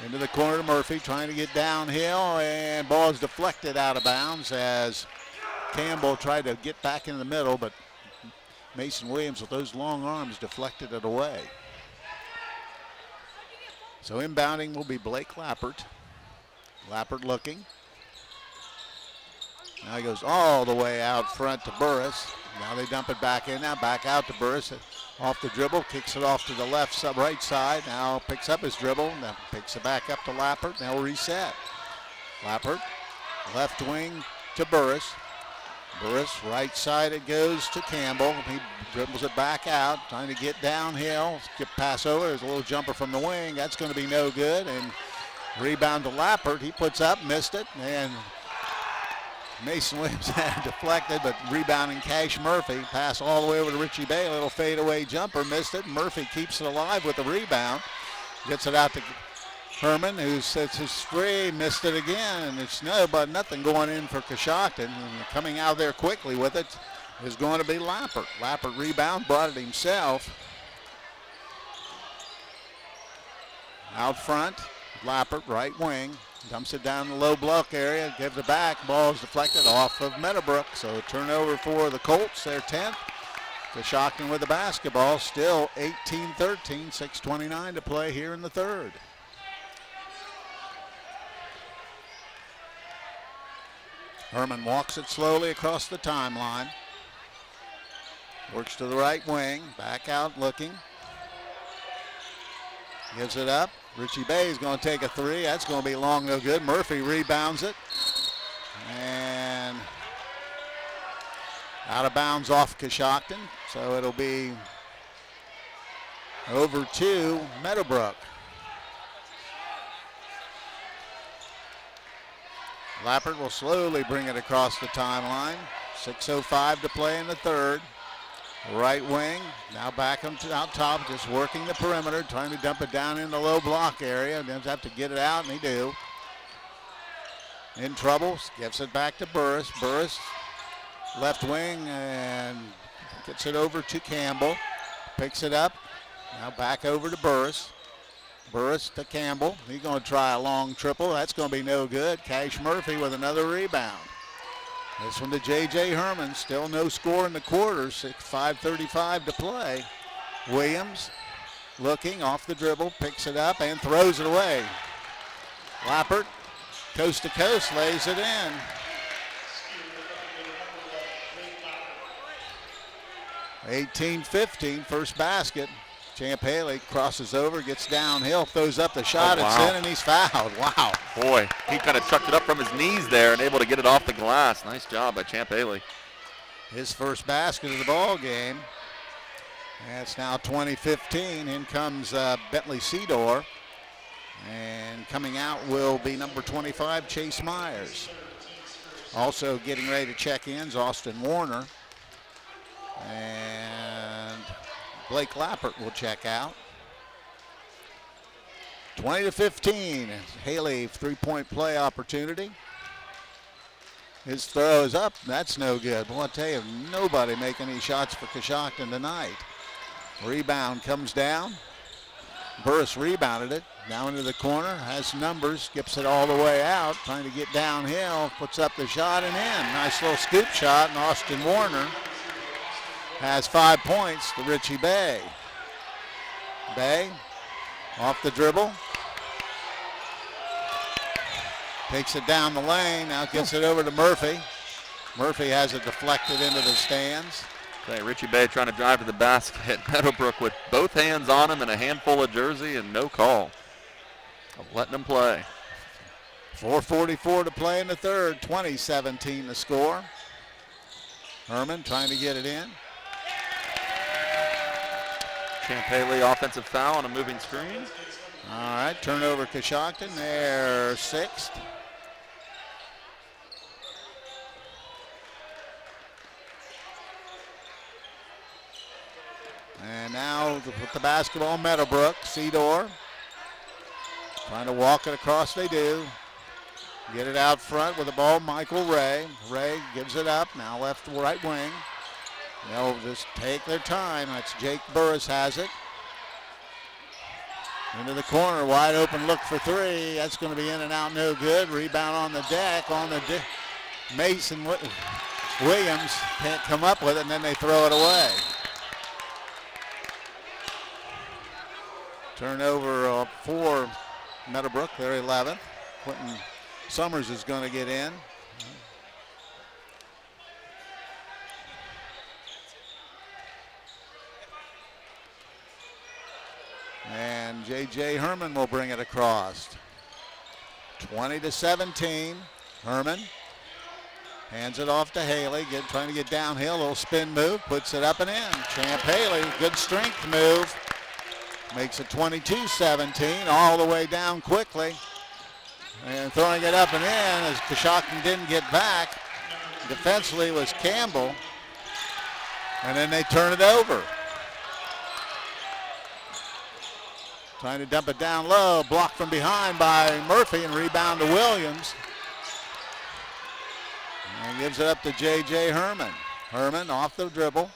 Into the corner to Murphy, trying to get downhill, and ball is deflected out of bounds as Campbell tried to get back in the middle, but Mason Williams with those long arms deflected it away. So inbounding will be Blake Lappert. Lappert looking. Now he goes all the way out front to Burris. Now they dump it back in. Now back out to Burris. Off the dribble, kicks it off to the right side. Now picks up his dribble. Now picks it back up to Lappert. Now reset. Lappert, left wing to Burris. Burris, right side it goes to Campbell. He dribbles it back out, trying to get downhill. Skip pass over. There's a little jumper from the wing. That's going to be no good. And rebound to Lappert. He puts up, missed it. And Mason Williams had it deflected, but rebounding Cash Murphy. Pass all the way over to Richie Bay. A little fadeaway jumper, missed it. Murphy keeps it alive with the rebound. Gets it out to Herman, who sets his free, missed it again. And it's nothing going in for Coshocton. And coming out there quickly with it is going to be Lappert. Lappert rebound, brought it himself. Out front, Lappert, right wing. Dumps it down the low block area, gives it back. Ball is deflected off of Meadowbrook. So a turnover for the Colts, their 10th. Coshocton with the basketball, still 18-13, 6:29 to play here in the third. Herman walks it slowly across the timeline. Works to the right wing, back out looking. Gives it up. Richie Bay is going to take a three. That's going to be long, no good. Murphy rebounds it. And out of bounds off Coshocton. So it'll be over to Meadowbrook. Lappert will slowly bring it across the timeline. 6:05 to play in the third. Right wing, now back out top, just working the perimeter, trying to dump it down in the low block area. Doesn't have to get it out, and they do. In trouble, gives it back to Burris. Burris, left wing, and gets it over to Campbell. Picks it up, now back over to Burris. Burris to Campbell. He's going to try a long triple. That's going to be no good. Cash Murphy with another rebound. This one to J.J. Herman. Still no score in the quarter. 5:35 to play. Williams looking off the dribble, picks it up and throws it away. Lappert, coast to coast, lays it in. (18-15), first basket Champ Haley crosses over, gets downhill, throws up the shot. Oh, wow. It's in, and he's fouled. Wow. Boy, he kind of chucked it up from his knees there and able to get it off the glass. Nice job by Champ Haley. His first basket of the ball game. And it's now 20-15. In comes Bentley Cedar. And coming out will be number 25, Chase Myers. Also getting ready to check in is Austin Warner. And Blake Lappert will check out. 20-15. Haley, three-point play opportunity. His throw is up. That's no good. Well, I tell you, nobody making any shots for Coshocton tonight. Rebound comes down. Burris rebounded it. Down into the corner. Has numbers. Skips it all the way out. Trying to get downhill. Puts up the shot and in. Nice little scoop shot. And Austin Warner has 5 points to Richie Bay. Bay off the dribble. Takes it down the lane. Now gets it over to Murphy. Murphy has it deflected into the stands. Okay, Richie Bay trying to drive to the basket. Meadowbrook with both hands on him and a handful of jersey and no call. Letting him play. 4:44 to play in the third. 20-17 the score. Herman trying to get it in. Champ Haley offensive foul on a moving screen. All right, turnover Coshocton. They're sixth. And now with the basketball, Meadowbrook. Cedar trying to walk it across. They do. Get it out front with the ball, Michael Ray. Ray gives it up. Now left to right wing. They'll just take their time. That's Jake Burris has it. Into the corner, wide open look for three. That's going to be in and out, no good. Rebound on the deck, Mason Williams can't come up with it, and then they throw it away. Turnover for Meadowbrook, they're 11th. Quentin Summers is going to get in. And J.J. Herman will bring it across. 20-17. Herman hands it off to Haley. Trying to get downhill. A little spin move. Puts it up and in. Champ Haley, good strength move. Makes it 22-17. All the way down quickly. And throwing it up and in as Coshocton didn't get back. Defensively was Campbell. And then they turn it over. Trying to dump it down low. Blocked from behind by Murphy and rebound to Williams. And gives it up to J.J. Herman. Herman off the dribble.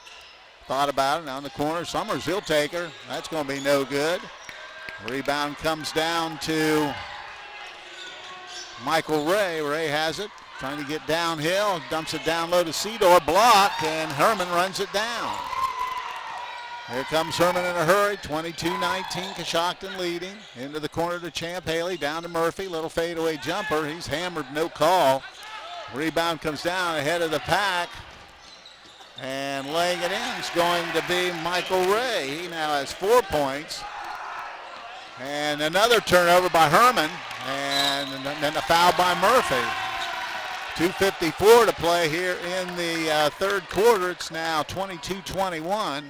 Thought about it. Now in the corner. Summers, he'll take her. That's going to be no good. Rebound comes down to Michael Ray. Ray has it. Trying to get downhill. Dumps it down low to Cedar. Blocked. And Herman runs it down. Here comes Herman in a hurry. 22-19. Coshocton leading. Into the corner to Champ Haley. Down to Murphy. Little fadeaway jumper. He's hammered. No call. Rebound comes down ahead of the pack. And laying it in is going to be Michael Ray. He now has 4 points. And another turnover by Herman. And then a foul by Murphy. 2:54 to play here in the third quarter. It's now 22-21.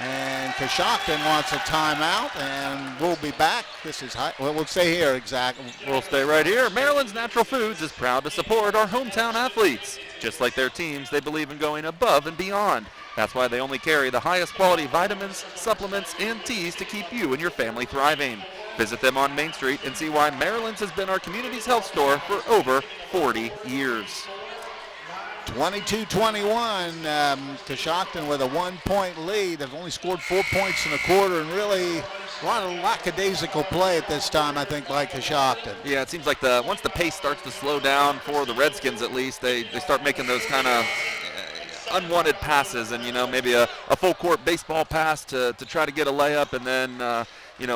And Coshocton wants a timeout, and we'll be back. We'll stay here exactly. We'll stay right here. Maryland's Natural Foods is proud to support our hometown athletes. Just like their teams, they believe in going above and beyond. That's why they only carry the highest quality vitamins, supplements, and teas to keep you and your family thriving. Visit them on Main Street and see why Maryland's has been our community's health store for over 40 years. 22-21, Coshocton with a 1-point lead. They've only scored 4 points in a quarter, and really a lot of lackadaisical play at this time, I think, by Coshocton. Yeah, it seems like once the pace starts to slow down for the Redskins at least, they start making those kind of unwanted passes and, maybe a full court baseball pass to try to get a layup, and then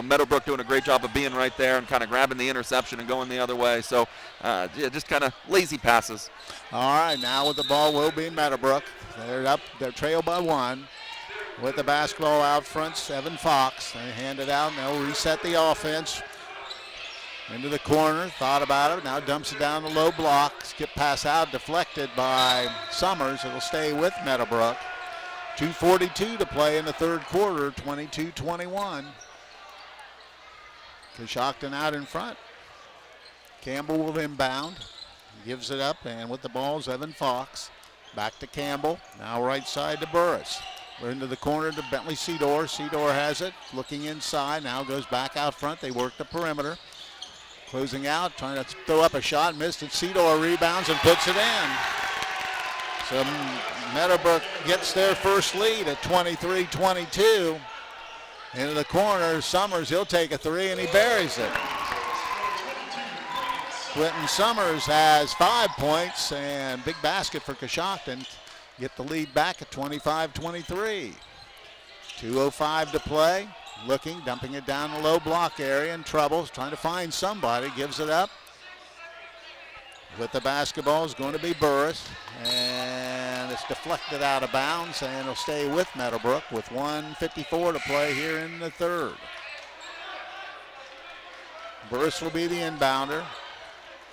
Meadowbrook doing a great job of being right there and kind of grabbing the interception and going the other way. So, just kind of lazy passes. All right, now with the ball will be Meadowbrook. They're up. They're trailed by 1. with the basketball out front. Evan Fox. They hand it out, and they'll reset the offense. Into the corner, thought about it, now dumps it down the low block. Skip pass out, deflected by Summers. It'll stay with Meadowbrook. 2:42 to play in the third quarter, 22-21. Coshocton out in front. Campbell will inbound. Gives it up, and with the ball is Evan Fox. Back to Campbell, now right side to Burris. We're into the corner to Bentley Seedor. Seedor has it, looking inside, now goes back out front. They work the perimeter. Closing out, trying to throw up a shot, missed it. Seedor rebounds and puts it in. So Meadowbrook gets their first lead at 23-22. Into the corner, Summers, he'll take a three and he buries it. Quentin Summers has 5 points and big basket for Coshocton. Get the lead back at 25-23. 2:05 to play. Looking, dumping it down the low block area, in trouble, trying to find somebody, gives it up. With the basketball is going to be Burris, and it's deflected out of bounds, and it'll stay with Meadowbrook with 1:54 to play here in the third. Burris will be the inbounder.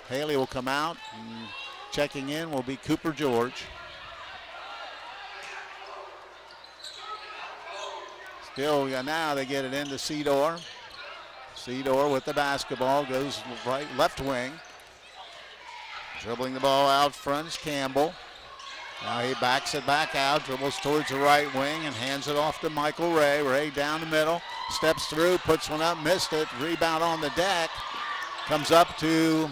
Haley will come out, and checking in will be Cooper George. Still, now they get it into Seedor. Seedor with the basketball goes right, left wing. Dribbling the ball out front is Campbell. Now he backs it back out, dribbles towards the right wing and hands it off to Michael Ray. Ray down the middle, steps through, puts one up, missed it. Rebound on the deck. Comes up to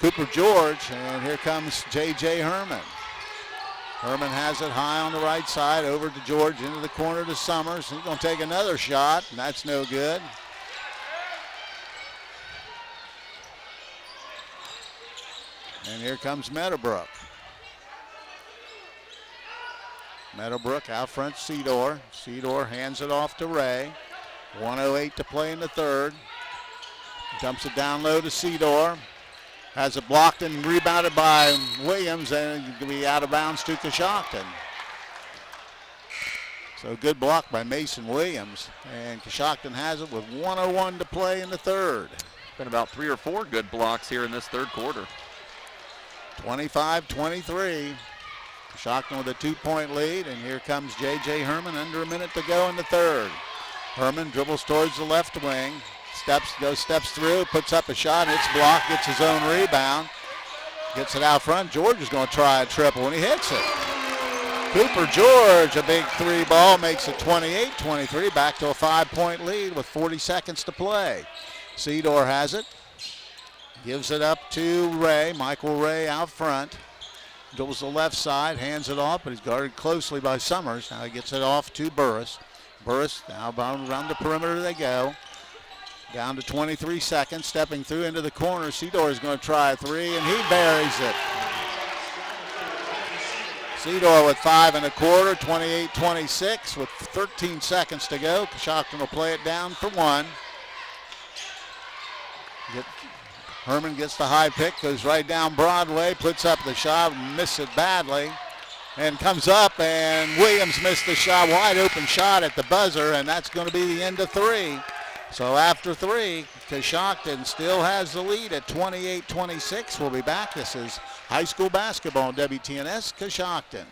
Cooper George, and here comes J.J. Herman. Herman has it high on the right side, over to George, into the corner to Summers. He's going to take another shot, and that's no good. And here comes Meadowbrook. Meadowbrook out front, Seedor. Seedor hands it off to Ray. 1:08 to play in the third. Dumps it down low to Seedor. Has it blocked and rebounded by Williams, and it'll be out of bounds to Coshocton. So good block by Mason Williams, and Coshocton has it with 1:01 to play in the third. Been about 3 or 4 good blocks here in this third quarter. 25-23. Coshocton with a 2-point lead, and here comes J.J. Herman, under a minute to go in the third. Herman dribbles towards the left wing. Steps through, puts up a shot, and it's blocked, gets his own rebound. Gets it out front. George is going to try a triple, and he hits it. Cooper George, a big three ball, makes it 28-23, back to a 5-point lead with 40 seconds to play. Seedor has it. Gives it up to Ray, Michael Ray out front. Goes to the left side, hands it off, but he's guarded closely by Summers. Now he gets it off to Burris. Burris, now around the perimeter they go. Down to 23 seconds, stepping through into the corner. Seedor is going to try a three, and he buries it. Seedor with 5 1/4, 28-26 with 13 seconds to go. Coshocton will play it down for one. Herman gets the high pick, goes right down Broadway, puts up the shot, misses it badly, and comes up, and Williams missed the shot, wide open shot at the buzzer, and that's going to be the end of three. So after three, Coshocton still has the lead at 28-26. We'll be back. This is high school basketball on WTNS Coshocton.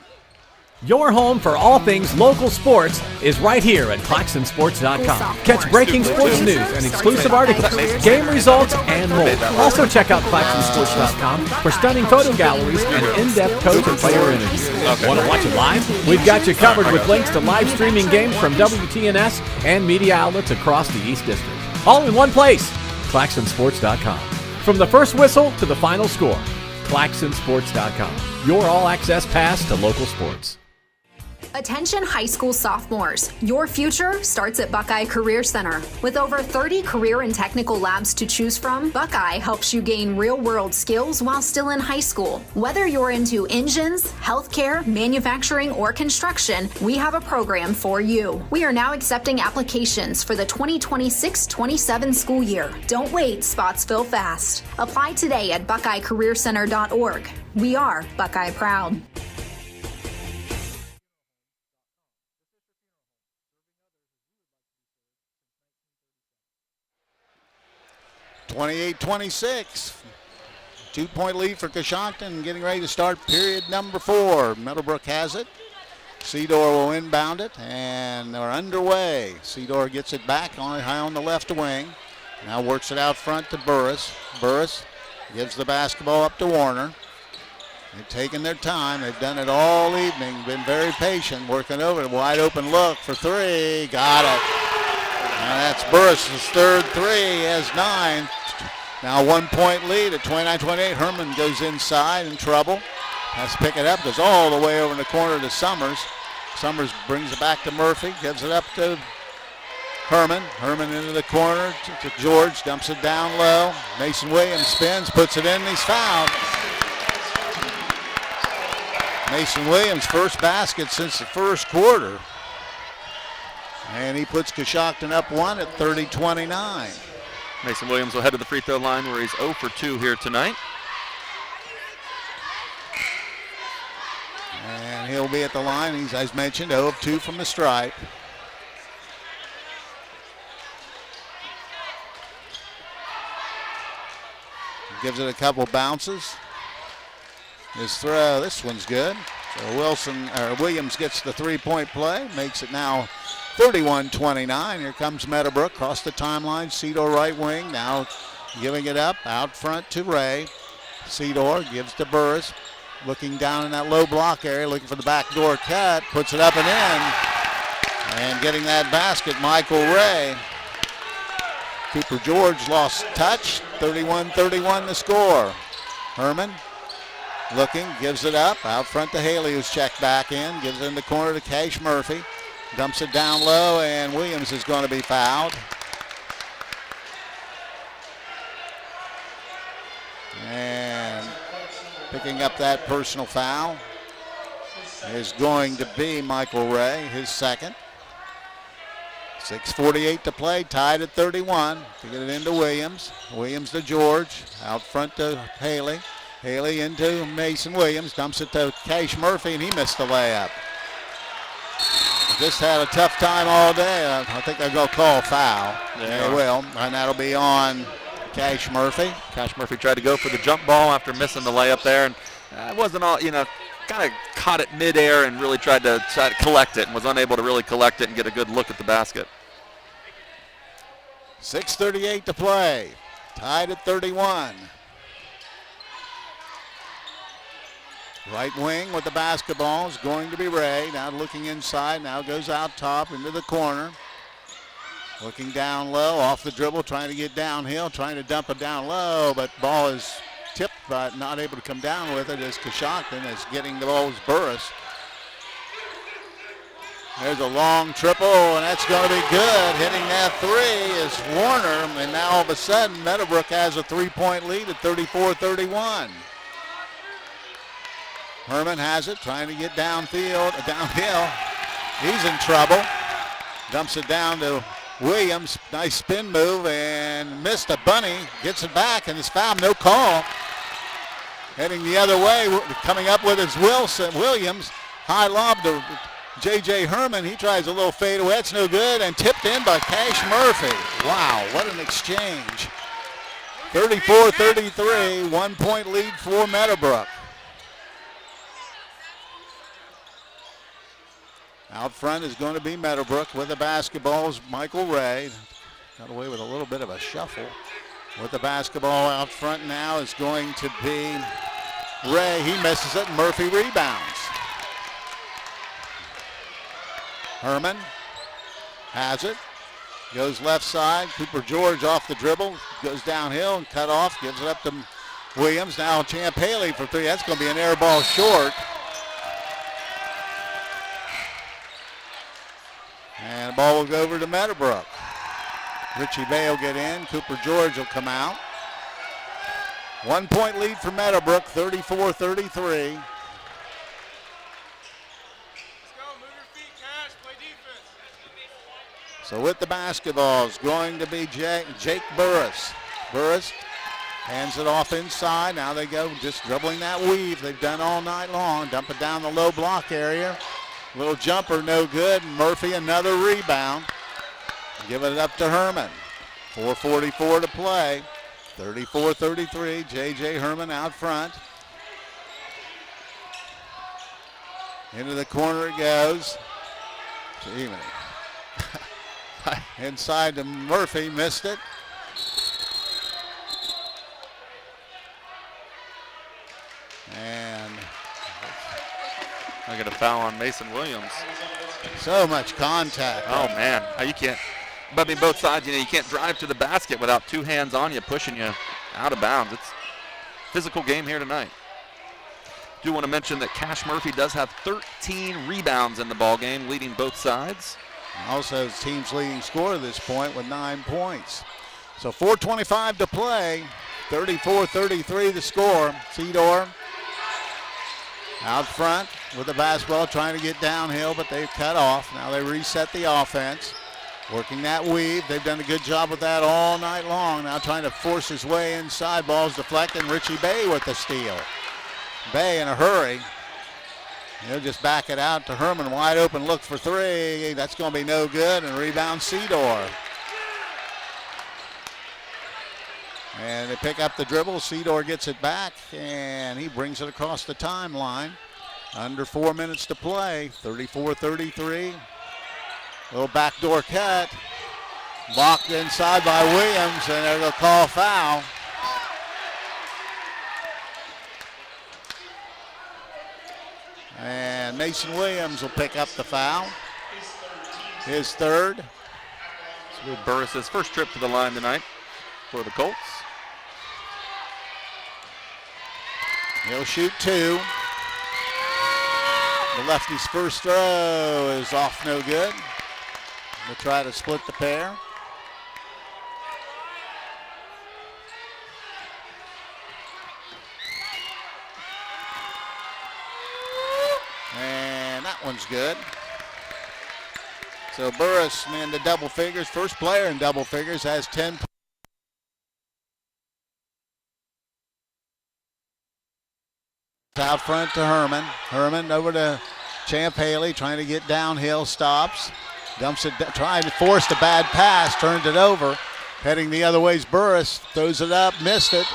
Your home for all things local sports is right here at ClaxonSports.com. Catch breaking sports news and exclusive articles, game results, and more. Also check out ClaxonSports.com for stunning photo galleries and in-depth coach and player interviews. Want to watch it live? We've got you covered with links to live streaming games from WTNS and media outlets across the East District. All in one place, ClaxonSports.com. From the first whistle to the final score, ClaxonSports.com. Your all-access pass to local sports. Attention high school sophomores. Your future starts at Buckeye Career Center. With over 30 career and technical labs to choose from, Buckeye helps you gain real-world skills while still in high school. Whether you're into engines, healthcare, manufacturing, or construction, we have a program for you. We are now accepting applications for the 2026-27 school year. Don't wait, spots fill fast. Apply today at BuckeyeCareerCenter.org. We are Buckeye Proud. 28-26. 2-point lead for Coshocton, getting ready to start period number 4. Meadowbrook has it. Cedar will inbound it, and they're underway. Cedar gets it back high on the left wing. Now works it out front to Burris. Burris gives the basketball up to Warner. They've taken their time. They've done it all evening. Been very patient, working over it. Wide open look for 3. Got it. Now that's Burris' third 3. He has 9. Now 1-point lead at 29-28. Herman goes inside in trouble. Has to pick it up. Goes all the way over in the corner to Summers. Summers brings it back to Murphy. Gives it up to Herman. Herman into the corner to George. Dumps it down low. Mason Williams spins. Puts it in. He's fouled. Mason Williams' first basket since the first quarter. And he puts Coshocton up 1 at 30-29. Mason Williams will head to the free throw line where he's 0 for 2 here tonight. And he'll be at the line. He's, as mentioned, 0 of 2 from the stripe. Gives it a couple bounces. His throw, this one's good. So Williams gets the 3-point play, makes it now 31-29. Here comes Meadowbrook across the timeline. Cedar right wing, now giving it up out front to Ray. Cedar gives to Burris. Looking down in that low block area, looking for the backdoor cut, puts it up and in. And getting that basket, Michael Ray. Cooper George lost touch, 31-31 the score. Herman looking, gives it up, out front to Haley who's checked back in, gives it in the corner to Cash Murphy. Dumps it down low, and Williams is going to be fouled. And picking up that personal foul is going to be Michael Ray, his second. 6:48 to play, tied at 31. To get it into Williams. Williams to George, out front to Haley. Haley into Mason Williams, dumps it to Cash Murphy, and he missed the layup. Just had a tough time all day. I think they're going to call a foul. They will, and that'll be on Cash Murphy. Cash Murphy tried to go for the jump ball after missing the layup there, and it wasn't all, kind of caught it midair and really tried to collect it and was unable to really collect it and get a good look at the basket. 6:38 to play, tied at 31. Right wing with the basketball is going to be Ray. Now looking inside, now goes out top into the corner. Looking down low, off the dribble, trying to get downhill, trying to dump it down low, but ball is tipped, but not able to come down with it as Coshocton is getting the ball as Burris. There's a long triple, and that's going to be good. Hitting that 3 is Warner, and now all of a sudden Meadowbrook has a 3-point lead at 34-31. Herman has it, trying to get downhill. He's in trouble. Dumps it down to Williams. Nice spin move and missed a bunny. Gets it back and is fouled. No call. Heading the other way, coming up with is Williams. High lob to J.J. Herman. He tries a little fadeaway. That's no good and tipped in by Cash Murphy. Wow, what an exchange. 34-33, 1-point lead for Meadowbrook. Out front is going to be Meadowbrook with the basketballs. Michael Ray got away with a little bit of a shuffle. With the basketball out front now is going to be Ray. He misses it. Murphy rebounds. Herman has it. Goes left side. Cooper George off the dribble. Goes downhill and cut off. Gives it up to Williams. Now Champ Haley for 3. That's going to be an air ball short. And the ball will go over to Meadowbrook. Richie Bay will get in. Cooper George will come out. 1-point lead for Meadowbrook, 34-33. So with the basketball is going to be Jake Burris. Burris hands it off inside. Now they go just dribbling that weave they've done all night long. Dump it down the low block area. Little jumper, no good. Murphy, another rebound. Give it up to Herman. 4:44 to play. 34-33, J.J. Herman out front. Into the corner it goes. Inside to Murphy, missed it. And I get a foul on Mason Williams. So much contact. Oh, man. You can't, but I mean, both sides, you can't drive to the basket without two hands on you, pushing you out of bounds. It's a physical game here tonight. Do want to mention that Cash Murphy does have 13 rebounds in the ball game, leading both sides. Also his team's leading scorer at this point with 9 points. So 4:25 to play. 34-33 the score. Cedar out front with the basketball, trying to get downhill, but they've cut off. Now they reset the offense, working that weave. They've done a good job with that all night long. Now trying to force his way inside. Ball's deflected. Richie Bay with the steal. Bay in a hurry. He'll just back it out to Herman. Wide open look for three. That's going to be no good. And rebound Cedar. And they pick up the dribble. Cedar gets it back, and he brings it across the timeline. Under 4 minutes to play. 34-33. Little backdoor cut. Blocked inside by Williams, and they're going to call foul. And Mason Williams will pick up the foul. His third. So Burris' first trip to the line tonight for the Colts. He'll shoot two. The lefty's first throw is off, no good. We'll try to split the pair. And that one's good. So Burris in the double figures, first player in double figures, has 10 points. Out front to Herman. Herman over to Champ Haley, trying to get downhill, stops. Dumps it, trying to force the bad pass, turns it over. Heading the other way is Burris, throws it up, missed it.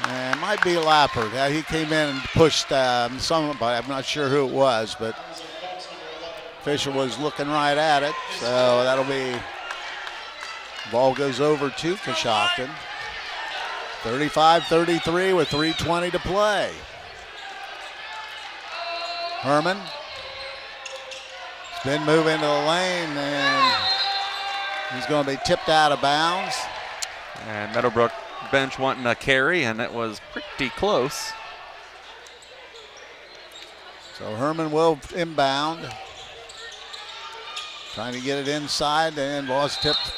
And might be Lappert. He came in and pushed somebody, I'm not sure who it was, but Fisher was looking right at it. So that'll be, ball goes over to Coshocton. 35-33 with 3:20 to play. Herman. Spin move into the lane, and he's going to be tipped out of bounds. And Meadowbrook bench wanting a carry, and it was pretty close. So Herman will inbound. Trying to get it inside, and ball's tipped.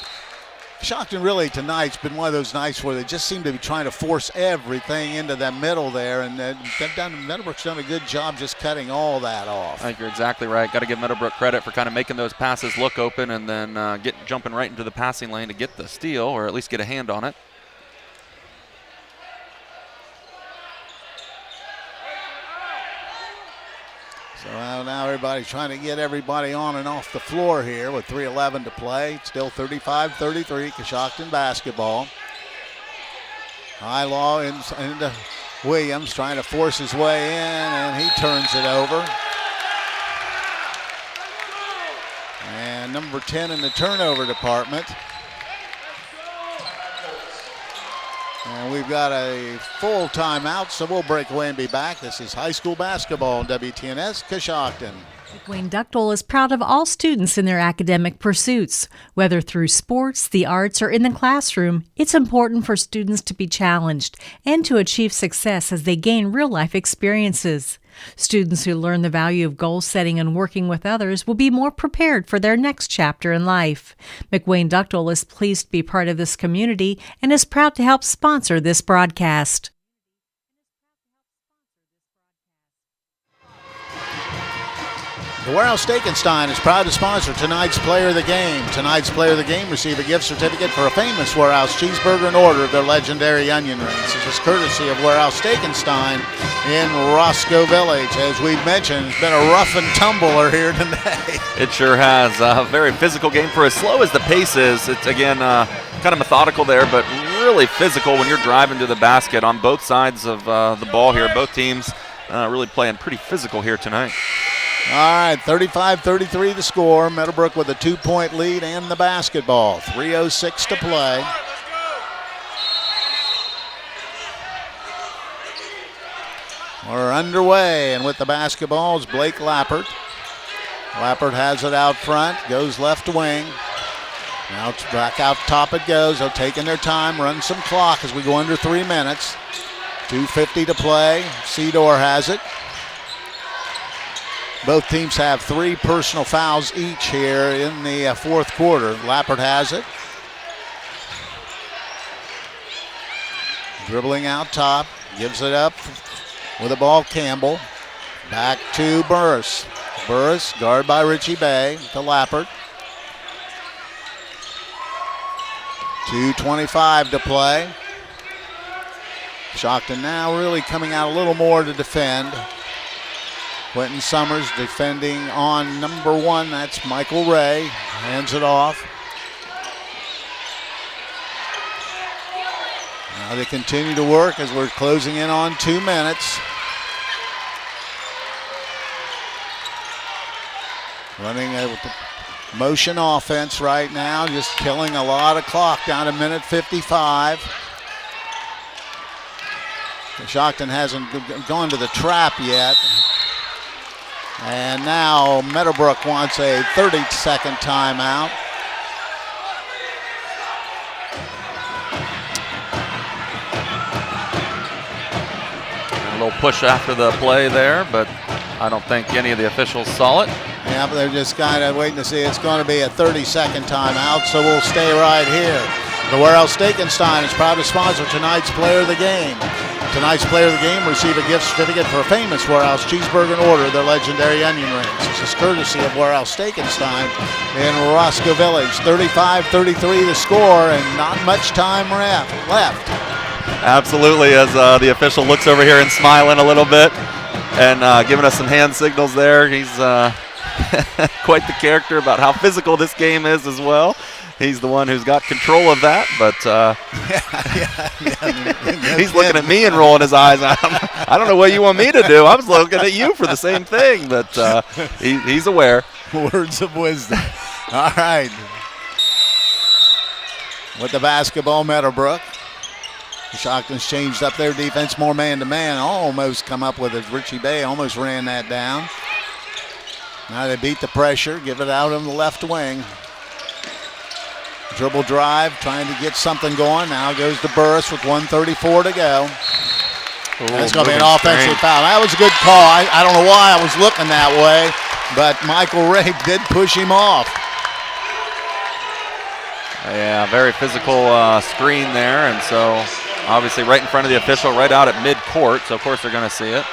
Coshocton really tonight's been one of those nights where they just seem to be trying to force everything into the middle there, and Meadowbrook's done a good job just cutting all that off. I think you're exactly right. Got to give Meadowbrook credit for kind of making those passes look open and then jumping right into the passing lane to get the steal, or at least get a hand on it. So now everybody's trying to get everybody on and off the floor here with 3:11 to play. Still 35-33, Coshocton basketball. High law into Williams, trying to force his way in, and he turns it over. And number 10 in the turnover department. And we've got a full timeout, so we'll break away and be back. This is high school basketball on WTNS Coshocton. McWayne Ductile is proud of all students in their academic pursuits. Whether through sports, the arts, or in the classroom, it's important for students to be challenged and to achieve success as they gain real-life experiences. Students who learn the value of goal setting and working with others will be more prepared for their next chapter in life. McWayne Ductile is pleased to be part of this community and is proud to help sponsor this broadcast. The Warehouse Steakenstein is proud to sponsor tonight's Player of the Game. Tonight's Player of the Game receive a gift certificate for a famous Warehouse cheeseburger and order of their legendary onion rings. This is courtesy of Warehouse Steakenstein in Roscoe Village. As we've mentioned, it's been a rough and tumbler here today. It sure has. A very physical game for as slow as the pace is. It's, again, kind kind of methodical there, but really physical when you're driving to the basket on both sides of the ball here. Both teams really playing pretty physical here tonight. All right, 35-33 the score. Meadowbrook with a 2-point lead and the basketball. 3:06 to play. We're underway, and with the basketball is Blake Lappert. Lappert has it out front, goes left wing. Now it's back out top it goes. They're taking their time, run some clock as we go under 3 minutes. 2:50 to play. Cedar has it. Both teams have 3 personal fouls each here in the fourth quarter. Lappert has it. Dribbling out top, gives it up with the ball, Campbell. Back to Burris. Burris, guard by Richie Bay to Lappert. 2:25 to play. Coshocton now really coming out a little more to defend. Quentin Summers defending on number 1. That's Michael Ray. Hands it off. Now they continue to work as we're closing in on 2 minutes. Running a motion offense right now, just killing a lot of clock down to minute 55. Coshocton hasn't gone to the trap yet. And now Meadowbrook wants a 30-second timeout. A little push after the play there, but I don't think any of the officials saw it. Yeah, but they're just kind of waiting to see. It's going to be a 30-second timeout, so we'll stay right here. The Warehouse Steakenstein is proud to sponsor tonight's Player of the Game. Tonight's Player of the Game receive a gift certificate for a famous Warehouse cheeseburger and order their legendary onion rings. This is courtesy of Warehouse Steakenstein in Roscoe Village. 35-33 the score, and not much time left. Absolutely, as the official looks over here and smiling a little bit and giving us some hand signals there. He's quite the character about how physical this game is as well. He's the one who's got control of that, but he's looking at me and rolling his eyes. I don't know what you want me to do. I was looking at you for the same thing, but he's aware. Words of wisdom. All right. With the basketball, Meadowbrook. Coshocton's changed up their defense, more man-to-man. Almost come up with it. Richie Bay almost ran that down. Now they beat the pressure, give it out on the left wing. Dribble drive, trying to get something going. Now goes to Burris with 1:34 to go. That's going to be an offensive foul. That was a good call. I don't know why I was looking that way, but Michael Ray did push him off. Yeah, very physical screen there, and so obviously right in front of the official, right out at mid-court, so of course they're going to see it.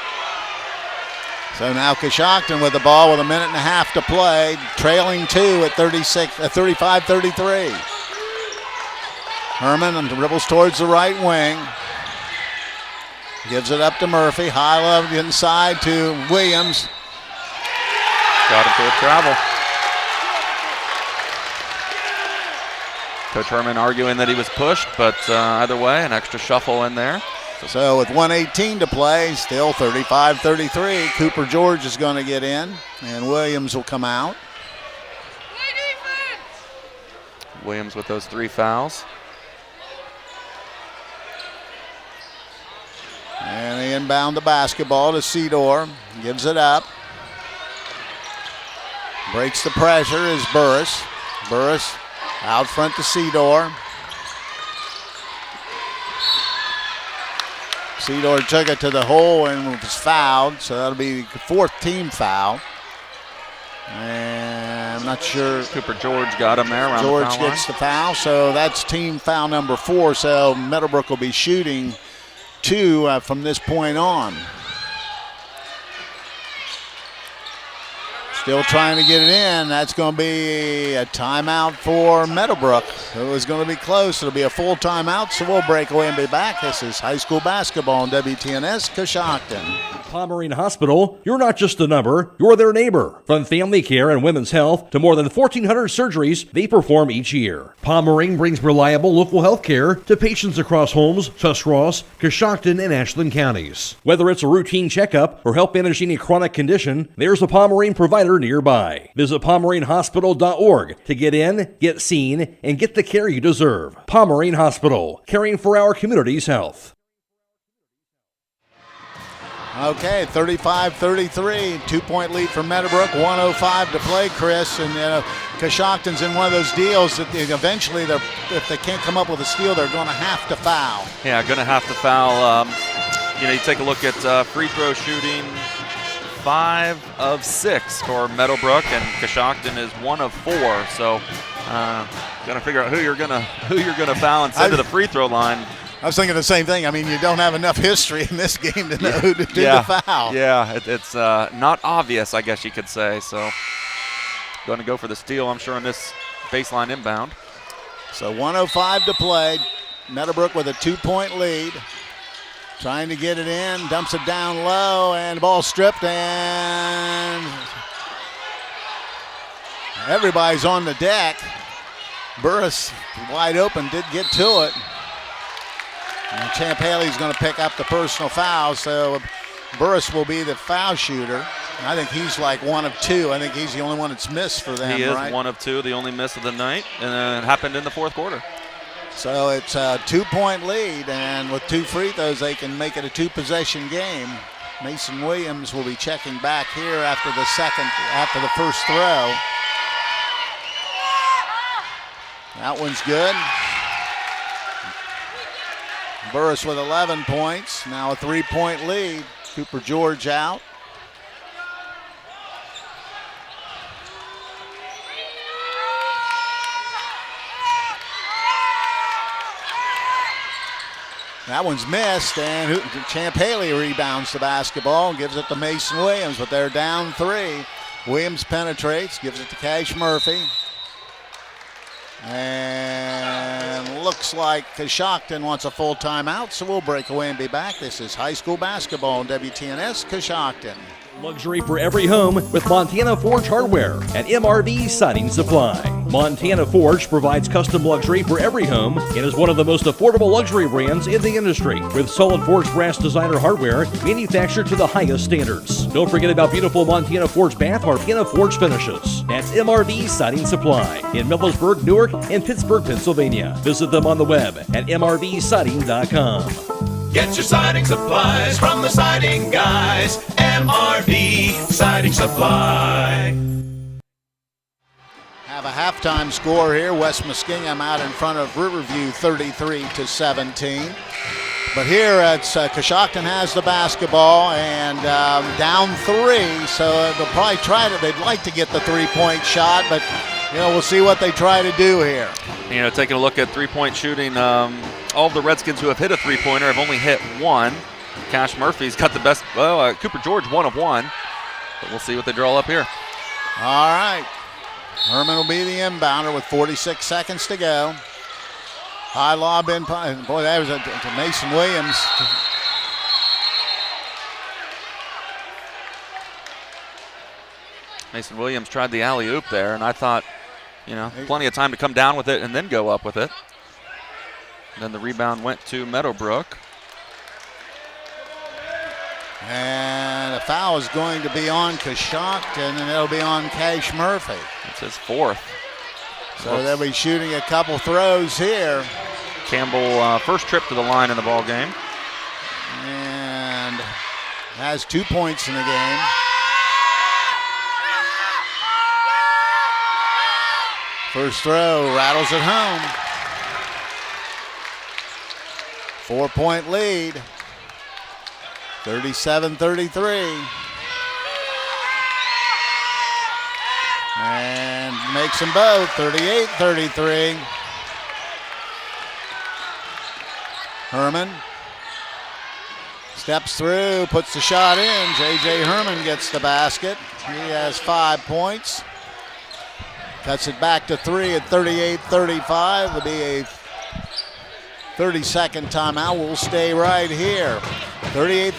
So now Coshocton with the ball with a minute and a half to play, trailing 2 at 35-33. Herman dribbles towards the right wing. Gives it up to Murphy. High love inside to Williams. Got him to a travel. Coach Herman arguing that he was pushed, but either way, an extra shuffle in there. So with 1:18 to play, still 35-33. Cooper George is going to get in, and Williams will come out. Williams with those 3 fouls. And they inbound the basketball to Cedar. Gives it up. Breaks the pressure is Burris. Burris out front to Cedar. Cedar took it to the hole and was fouled, so that'll be the 4th team foul. And I'm not sure. Cooper George got him there. George gets the foul, so that's team foul number 4. So Meadowbrook will be shooting 2 from this point on. Still trying to get it in. That's going to be a timeout for Meadowbrook. It was going to be close. It'll be a full timeout, so we'll break away and be back. This is high school basketball on WTNS Coshocton. Pomerene Hospital, you're not just a number, you're their neighbor. From family care and women's health to more than 1,400 surgeries they perform each year. Pomerene brings reliable local health care to patients across Holmes, Tuscarawas, Coshocton, and Ashland counties. Whether it's a routine checkup or help manage any chronic condition, there's a Pomerene provider nearby. Visit PomereneHospital.org to get in, get seen, and get the care you deserve. Pomerene Hospital, caring for our community's health. Okay, 35-33, 2-point lead for Meadowbrook, 1:05 to play, Chris. And Coshocton's in one of those deals that eventually, if they can't come up with a steal, they're going to have to foul. Yeah, going to have to foul. You take a look at free throw shooting, 5 of 6 for Meadowbrook, and Coshocton is 1 of 4. So, got to figure out who you're gonna foul and send to the free throw line. I was thinking the same thing. I mean, you don't have enough history in this game to know who to do the foul. Yeah, it's not obvious, I guess you could say. So, going to go for the steal, I'm sure, on this baseline inbound. So 1:05 to play. Meadowbrook with a 2-point lead. Trying to get it in, dumps it down low, and the ball stripped, and everybody's on the deck. Burris, wide open, did get to it. And Champ Haley's going to pick up the personal foul, so Burris will be the foul shooter. I think he's like 1 of 2. I think he's the only one that's missed for them, He is right? 1 of 2, the only miss of the night, and it happened in the fourth quarter. So it's a 2-point lead, and with 2 free throws, they can make it a 2-possession game. Mason Williams will be checking back here after the first throw. That one's good. Burris with 11 points, now a 3-point lead. Cooper George out. That one's missed, and Champ Haley rebounds the basketball and gives it to Mason Williams, but they're down 3. Williams penetrates, gives it to Cash Murphy. And looks like Coshocton wants a full timeout, so we'll break away and be back. This is high school basketball on WTNS Coshocton. Luxury for every home with Montana Forge Hardware and MRV Siding Supply. Montana Forge provides custom luxury for every home and is one of the most affordable luxury brands in the industry with solid forged brass designer hardware manufactured to the highest standards. Don't forget about beautiful Montana Forge bath or Montana Forge finishes. That's MRV Siding Supply in Millersburg, Newark, and Pittsburgh, Pennsylvania. Visit them on the web at mrvsiding.com. Get your siding supplies from the siding guys. MRV Siding Supply. Have a halftime score here. West Muskingum out in front of Riverview 33-17. But here it's Coshocton has the basketball and down 3, so they'll probably try to. They'd like to get the 3-point shot, but we'll see what they try to do here. Taking a look at 3-point shooting, all of the Redskins who have hit a 3-pointer have only hit 1. Cash Murphy's got the best. Well, Cooper George 1 of 1, but we'll see what they draw up here. All right. Herman will be the inbounder with 46 seconds to go. High lob in. Boy, that was to Mason Williams. Mason Williams tried the alley-oop there, and I thought, plenty of time to come down with it and then go up with it. And then the rebound went to Meadowbrook. And a foul is going to be on Coshocton, and it'll be on Cash Murphy. It's his 4th. So they'll be shooting a couple throws here. Campbell, first trip to the line in the ball game. And has 2 points in the game. First throw rattles it home. 4-point lead. 37-33. And makes them both 38-33. Herman Steps through, puts the shot in. J.J. Herman gets the basket. He has 5 points. Cuts it back to 3 at 38-35. It'll be a 30-second timeout. We'll stay right here. 38-5,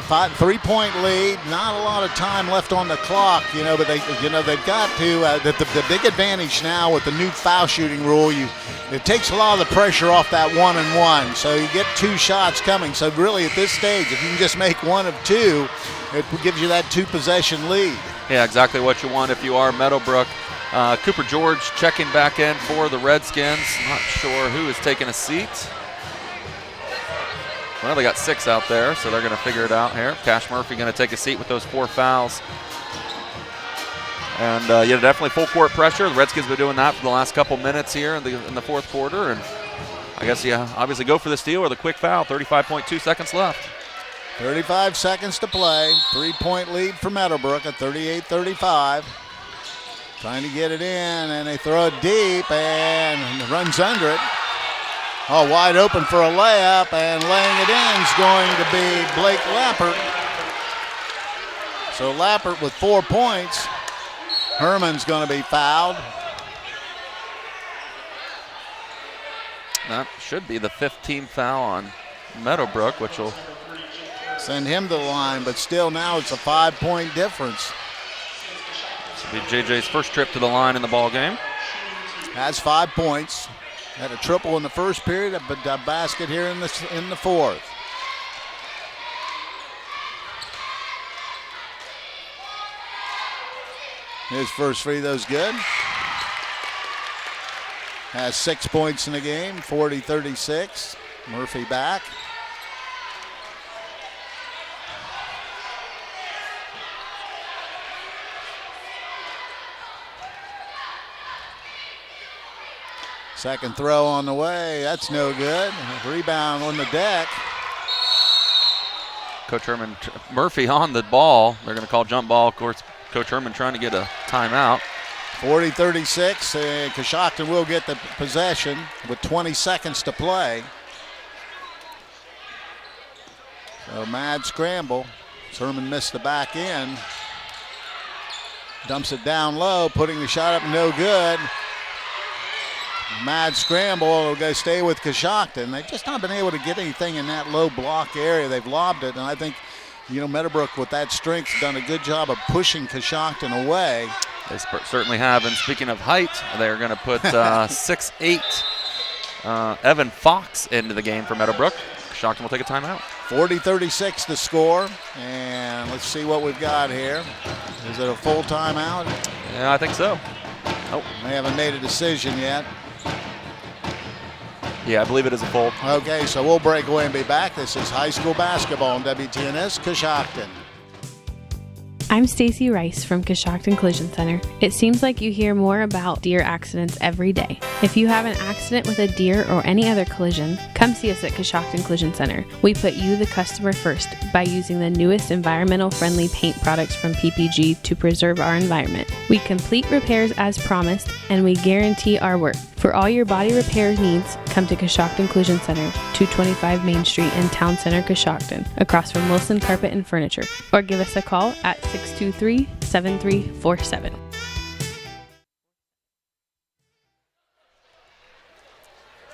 3-point lead. Not a lot of time left on the clock, but they've got to. The big advantage now with the new foul shooting rule, it takes a lot of the pressure off that 1-and-1. So you get 2 shots coming. So really, at this stage, if you can just make 1 of 2, it gives you that 2-possession lead. Yeah, exactly what you want if you are Meadowbrook. Cooper George checking back in for the Redskins. Not sure who is taking a seat. Well, they got 6 out there, so they're going to figure it out here. Cash Murphy going to take a seat with those 4 fouls. And definitely full court pressure. The Redskins have been doing that for the last couple minutes here in the fourth quarter. And I guess obviously go for the steal or the quick foul. 35.2 seconds left. 35 seconds to play. 3-point lead for Meadowbrook at 38-35. Trying to get it in, and they throw it deep, and runs under it. Oh, wide open for a layup, and laying it in is going to be Blake Lappert. So Lappert with 4 points. Herman's going to be fouled. That should be the 15th foul on Meadowbrook, which will send him to the line, but still now it's a 5-point difference. This will be JJ's first trip to the line in the ball game. Has 5 points. Had a triple in the first period, but a basket here in the fourth. His first free throw's good. Has 6 points in the game, 40-36. Murphy back. Second throw on the way. That's no good. Rebound on the deck. Coach Herman, Murphy on the ball. They're going to call jump ball. Of course, Coach Herman trying to get a timeout. 40-36. Coshocton will get the possession with 20 seconds to play. So mad scramble. Herman missed the back end. Dumps it down low, putting the shot up, no good. Mad scramble. Will go stay with Coshocton. They've just not been able to get anything in that low block area. They've lobbed it, and I think, Meadowbrook with that strength has done a good job of pushing Coshocton away. They certainly have. And speaking of height, they're going to put 6'8" Evan Fox into the game for Meadowbrook. Coshocton will take a timeout. 40-36 the score, and let's see what we've got here. Is it a full timeout? Yeah, I think so. Oh, they haven't made a decision yet. Yeah, I believe it is a full. Okay, so we'll break away and be back. This is high school basketball on WTNS Coshocton. I'm Stacy Rice from Coshocton Collision Center. It seems like you hear more about deer accidents every day. If you have an accident with a deer or any other collision, come see us at Coshocton Collision Center. We put you, the customer, first by using the newest environmental-friendly paint products from PPG to preserve our environment. We complete repairs as promised, and we guarantee our work. For all your body repair needs, come to Coshocton Collision Center, 225 Main Street in Town Center, Coshocton, across from Wilson Carpet and Furniture, or give us a call at 623-7347.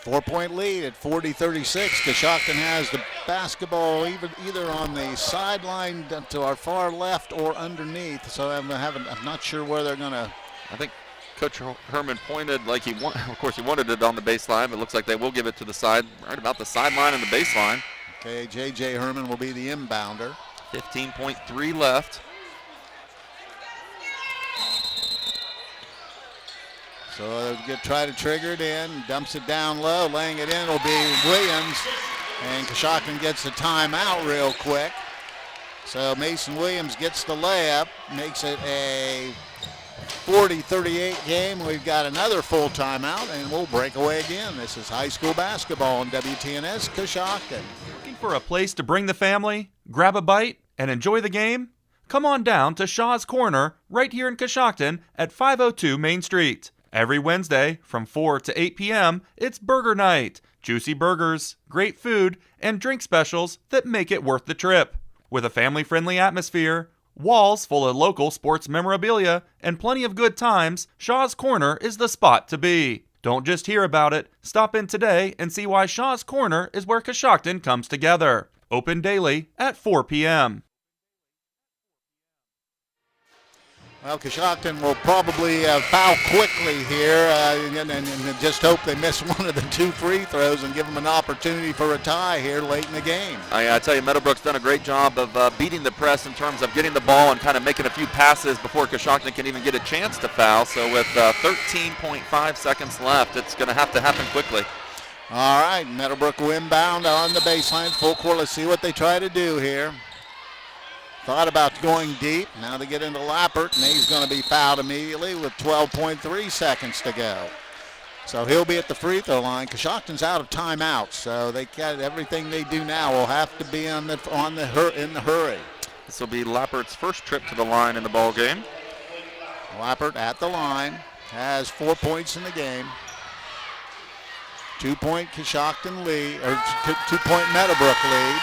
Four-point lead at 40-36. Coshocton has the basketball either on the sideline to our far left or underneath. So I'm not sure where they're going to. I think Coach Herman pointed like he wanted it on the baseline, but it looks like they will give it to the side, right about the sideline and the baseline. Okay, J.J. Herman will be the inbounder. 15.3 left. So they'll try to trigger it in, dumps it down low, laying it in will be Williams, and Coshocton gets a timeout real quick. So Mason Williams gets the layup, makes it a 40-38 game. We've got another full timeout, and we'll break away again. This is high school basketball on WTNS Coshocton. Looking for a place to bring the family, grab a bite, and enjoy the game? Come on down to Shaw's Corner right here in Coshocton at 502 Main Street. Every Wednesday from 4 to 8 p.m., it's burger night. juicy burgers, great food, and drink specials that make it worth the trip. With a family-friendly atmosphere, walls full of local sports memorabilia, and plenty of good times, Shaw's Corner is the spot to be. Don't just hear about it. Stop in today and see why Shaw's Corner is where Coshocton comes together. Open daily at 4 p.m. Well, Coshocton will probably foul quickly here and just hope they miss one of the 2 free throws and give them an opportunity for a tie here late in the game. I tell you, Meadowbrook's done a great job of beating the press in terms of getting the ball and kind of making a few passes before Coshocton can even get a chance to foul. So with 13.5 seconds left, it's going to have to happen quickly. All right, Meadowbrook will inbound on the baseline, full court. Let's see what they try to do here. Thought about going deep. Now they get into Lappert, and he's going to be fouled immediately with 12.3 seconds to go. So he'll be at the free throw line. Coshocton's out of timeouts, so they got everything they do now will have to be in the hurry. This will be Lappert's first trip to the line in the ball game. Lappert at the line, has 4 points in the game. 2-point Coshocton lead, or 2-point Meadowbrook lead.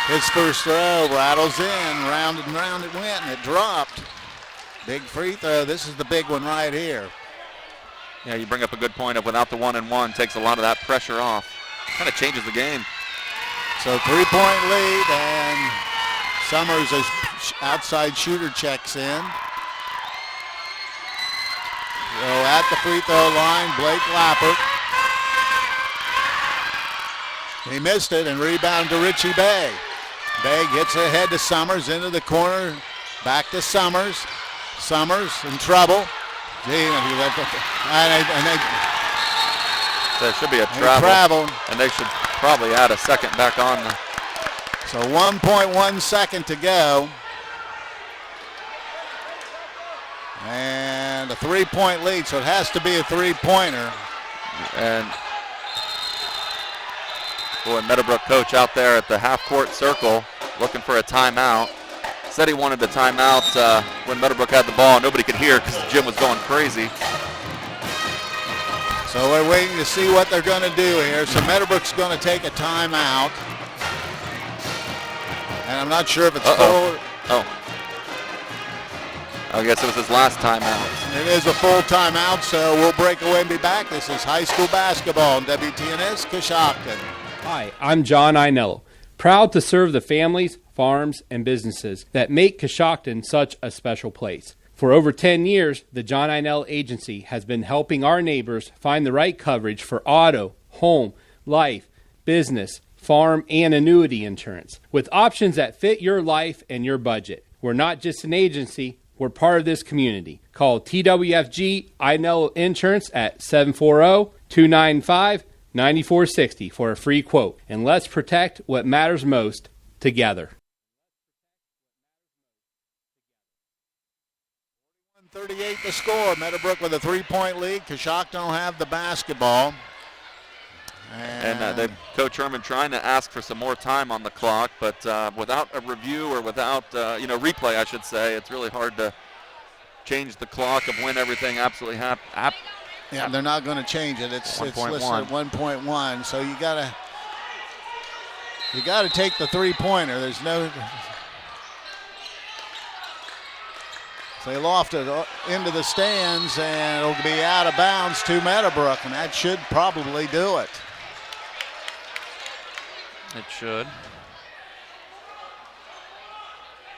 His first throw rattles in, round and round it went, and it dropped. Big free throw. This is the big one right here. Yeah, you bring up a good point of without the 1-and-1, takes a lot of that pressure off. Kind of changes the game. So 3-point lead, and Summers' outside shooter checks in. So at the free throw line, Blake Lappert. He missed it, and rebound to Richie Bay. Bay gets ahead to Summers, into the corner, back to Summers. Summers in trouble. There should be a travel. And they should probably add a second back on. So 1.1 second to go. And a 3-point lead, so it has to be a 3-pointer. And boy, Meadowbrook coach out there at the half-court circle looking for a timeout. Said he wanted a timeout when Meadowbrook had the ball. Nobody could hear because the gym was going crazy. So we're waiting to see what they're going to do here. So Meadowbrook's going to take a timeout. And I'm not sure if it's full. Oh. I guess it was his last timeout. It is a full timeout, so we'll break away and be back. This is high school basketball on WTNS Coshocton. Hi, I'm John Ainello, proud to serve the families, farms, and businesses that make Coshocton such a special place. For over 10 years, the John Ainello Agency has been helping our neighbors find the right coverage for auto, home, life, business, farm, and annuity insurance, with options that fit your life and your budget. We're not just an agency, we're part of this community. Call TWFG Ainello Insurance at 740-295-9460 for a free quote. And let's protect what matters most together. 38 the score. Meadowbrook with a 3-point lead. Coshocton will have the basketball. And Coach Herman trying to ask for some more time on the clock, but without a review or without, replay, I should say, it's really hard to change the clock of when everything absolutely happened. Yeah, they're not going to change it. It's listed at 1.1. So you gotta take the 3-pointer. There's no. So they loft it into the stands, and it'll be out of bounds to Meadowbrook, and that should probably do it. It should.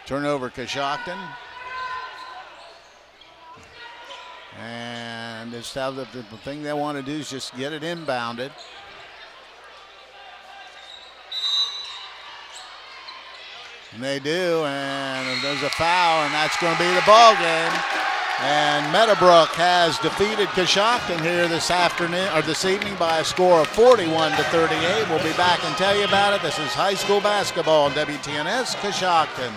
Turnover Coshocton. And the thing they want to do is just get it inbounded. And they do, and there's a foul, and that's going to be the ball game. And Meadowbrook has defeated Coshocton here this evening by a score of 41-38. We'll be back and tell you about it. This is high school basketball on WTNS Coshocton.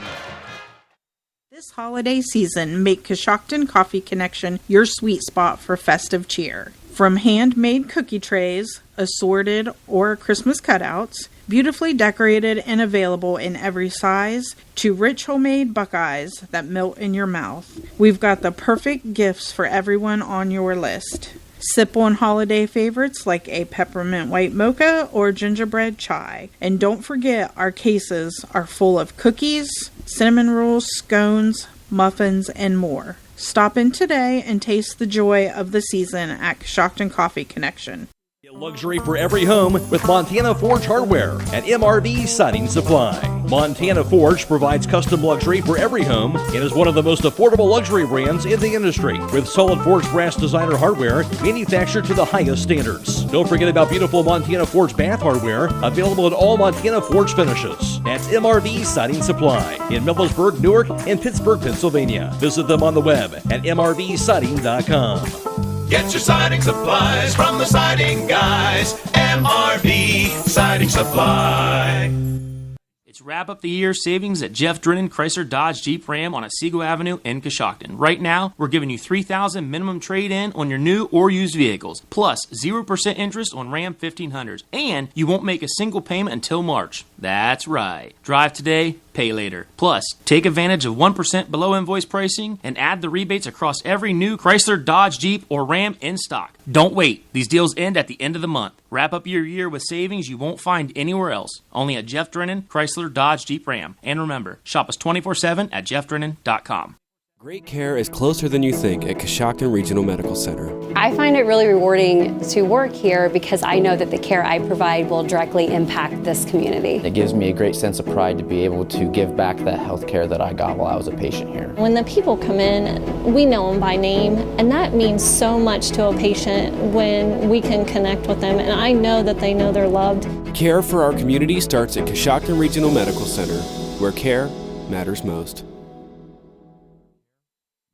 This holiday season, make Coshocton Coffee Connection your sweet spot for festive cheer. From handmade cookie trays, assorted or Christmas cutouts, beautifully decorated and available in every size, to rich homemade Buckeyes that melt in your mouth. We've got the perfect gifts for everyone on your list. Sip on holiday favorites like a peppermint white mocha or gingerbread chai. And don't forget, our cases are full of cookies, cinnamon rolls, scones, muffins, and more. Stop in today and taste the joy of the season at Coshocton Coffee Connection. Luxury for every home with Montana Forge Hardware at MRV Siding Supply. Montana Forge provides custom luxury for every home and is one of the most affordable luxury brands in the industry with solid forged brass designer hardware manufactured to the highest standards. Don't forget about beautiful Montana Forge bath hardware available in all Montana Forge finishes. That's MRV Siding Supply in Millersburg, Newark, and Pittsburgh, Pennsylvania. Visit them on the web at mrvsiding.com. Get your siding supplies from the siding guys. MRV Siding Supply. It's wrap up the year savings at Jeff Drennan Chrysler Dodge Jeep Ram on Otsego Avenue in Coshocton. Right now, we're giving you $3,000 minimum trade-in on your new or used vehicles, plus 0% interest on Ram 1500s, and you won't make a single payment until March. That's right. Drive today, pay later. Plus, take advantage of 1% below invoice pricing and add the rebates across every new Chrysler, Dodge, Jeep, or Ram in stock. Don't wait. These deals end at the end of the month. Wrap up your year with savings you won't find anywhere else. Only at Jeff Drennan, Chrysler, Dodge, Jeep, Ram. And remember, shop us 24/7 at jeffdrennan.com. Great care is closer than you think at Coshocton Regional Medical Center. I find it really rewarding to work here because I know that the care I provide will directly impact this community. It gives me a great sense of pride to be able to give back the health care that I got while I was a patient here. When the people come in, we know them by name, and that means so much to a patient when we can connect with them, and I know that they know they're loved. Care for our community starts at Coshocton Regional Medical Center, where care matters most.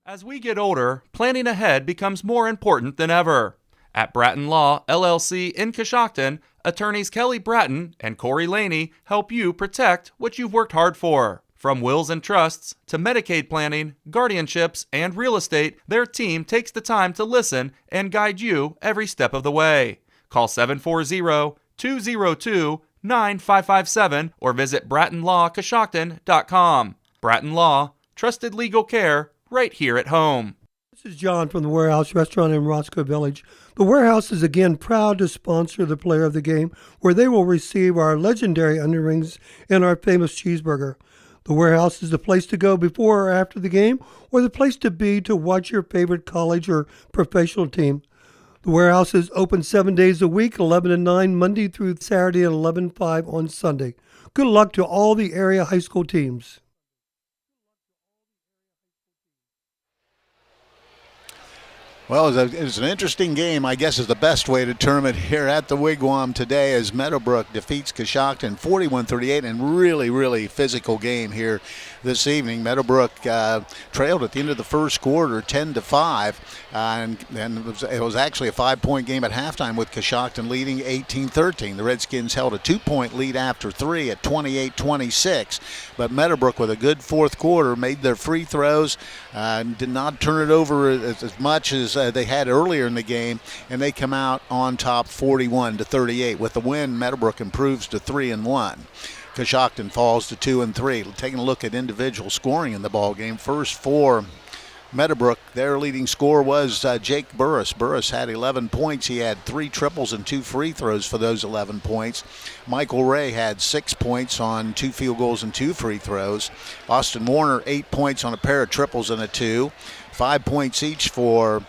As we get older, planning ahead becomes more important than ever. At Bratton Law, LLC in Coshocton, attorneys Kelly Bratton and Corey Laney help you protect what you've worked hard for. From wills and trusts to Medicaid planning, guardianships, and real estate, their team takes the time to listen and guide you every step of the way. Call 740-202-9557 or visit BrattonLawCoshocton.com. Bratton Law, trusted legal care right here at home. This is John from the Warehouse Restaurant in Roscoe Village. The Warehouse is again proud to sponsor the player of the game, where they will receive our legendary onion rings and our famous cheeseburger. The Warehouse is the place to go before or after the game, or the place to be to watch your favorite college or professional team. The Warehouse is open 7 days a week, 11 to 9 Monday through Saturday, and 11 to 5 on Sunday. Good luck to all the area high school teams. Well, it's an interesting game, I guess is the best way to term it here at the Wigwam today, as Meadowbrook defeats Coshocton 41-38, and really physical game here this evening. Meadowbrook trailed at the end of the first quarter 10-5, and it was actually a 5-point game at halftime with Coshocton leading 18-13. The Redskins held a 2-point lead after 3 at 28-26, but Meadowbrook with a good fourth quarter made their free throws, did not turn it over as much as they had earlier in the game, and they come out on top 41-38. With the win, Meadowbrook improves to 3-1. Coshocton falls to 2-3. Taking a look at individual scoring in the ball game. First for Meadowbrook, their leading scorer was Jake Burris. Burris had 11 points. He had 3 triples and 2 free throws for those 11 points. Michael Ray had 6 points on 2 field goals and 2 free throws. Austin Warner, 8 points on a pair of triples and a 2. 5 points each for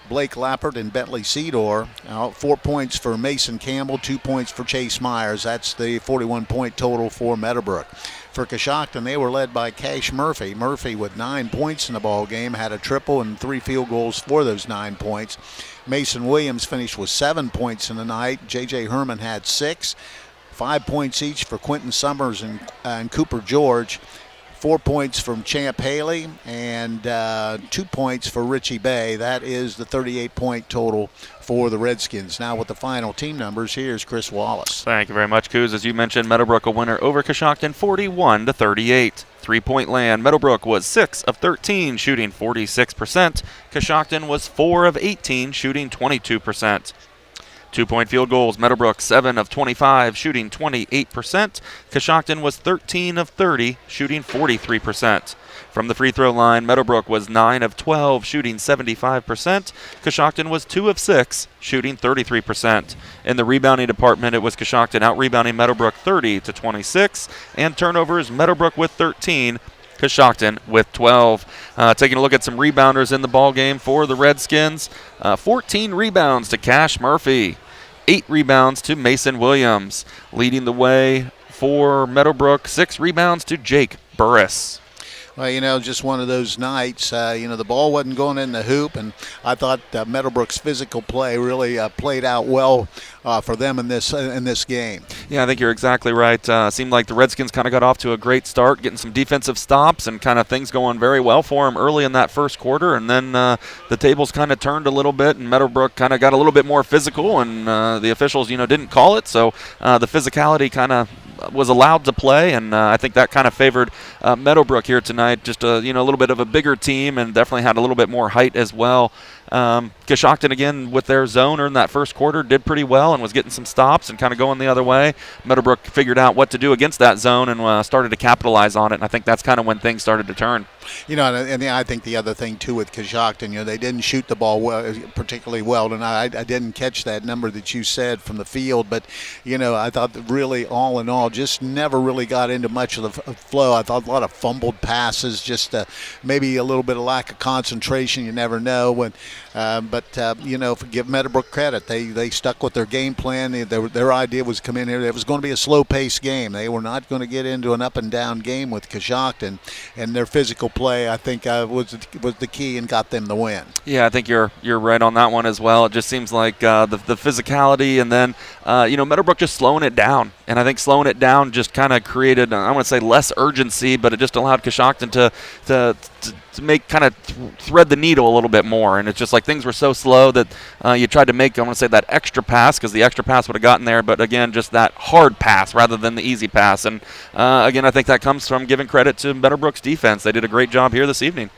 Blake Lappert and Bentley Cedor. 4 points for Mason Campbell, 2 points for Chase Myers. That's the 41-point total for Meadowbrook. For Coshocton, they were led by Cash Murphy. Murphy with 9 points in the ball game, had a triple and 3 field goals for those 9 points. Mason Williams finished with 7 points in the night. J.J. Herman had 6. 5 points each for Quentin Summers and Cooper George. 4 points from Champ Haley and 2 points for Richie Bay. That is the 38-point total for the Redskins. Now with the final team numbers, here's Chris Wallace. Thank you very much, Coos. As you mentioned, Meadowbrook a winner over Coshocton 41-38. 3-point land, Meadowbrook was 6 of 13, shooting 46%. Coshocton was 4 of 18, shooting 22%. 2-point field goals, Meadowbrook 7 of 25, shooting 28%. Coshocton was 13 of 30, shooting 43%. From the free throw line, Meadowbrook was 9 of 12, shooting 75%. Coshocton was 2 of 6, shooting 33%. In the rebounding department, it was Coshocton out-rebounding Meadowbrook 30-26, and turnovers, Meadowbrook with 13, Coshocton with 12. Taking a look at some rebounders in the ball game for the Redskins. 14 rebounds to Cash Murphy, 8 rebounds to Mason Williams. Leading the way for Meadowbrook, 6 rebounds to Jake Burris. Well, just one of those nights. The ball wasn't going in the hoop, and I thought Meadowbrook's physical play really played out well for them in this game. Yeah, I think you're exactly right. Seemed like the Redskins kind of got off to a great start, getting some defensive stops and kind of things going very well for them early in that first quarter, and then the tables kind of turned a little bit, and Meadowbrook kind of got a little bit more physical, and the officials, didn't call it, so the physicality kind of was allowed to play, and I think that kind of favored Meadowbrook here tonight. Just a little bit of a bigger team, and definitely had a little bit more height as well. Coshocton, again, with their zoner in that first quarter, did pretty well and was getting some stops and kind of going the other way. Meadowbrook figured out what to do against that zone and started to capitalize on it, and I think that's kind of when things started to turn. And I think the other thing, too, with Coshocton, they didn't shoot the ball particularly well tonight. I didn't catch that number that you said from the field, but, I thought that really, all in all, just never really got into much of the flow. I thought a lot of fumbled passes, just maybe a little bit of lack of concentration. You never know. Give Meadowbrook credit. They stuck with their game plan. Their idea was come in here. It was going to be a slow-paced game. They were not going to get into an up-and-down game with Coshocton, and their physical play, I think, was the key and got them the win. Yeah, I think you're right on that one as well. It just seems like the physicality, and then Meadowbrook just slowing it down, and I think slowing it down just kind of created, I want to say, less urgency, but it just allowed Coshocton to make kind of thread the needle a little bit more, and it's just like things were so slow that you tried to make, I want to say, that extra pass, because the extra pass would have gotten there, but again, just that hard pass rather than the easy pass. And again, I think that comes from giving credit to Meadowbrook's defense. They did a great job here this evening.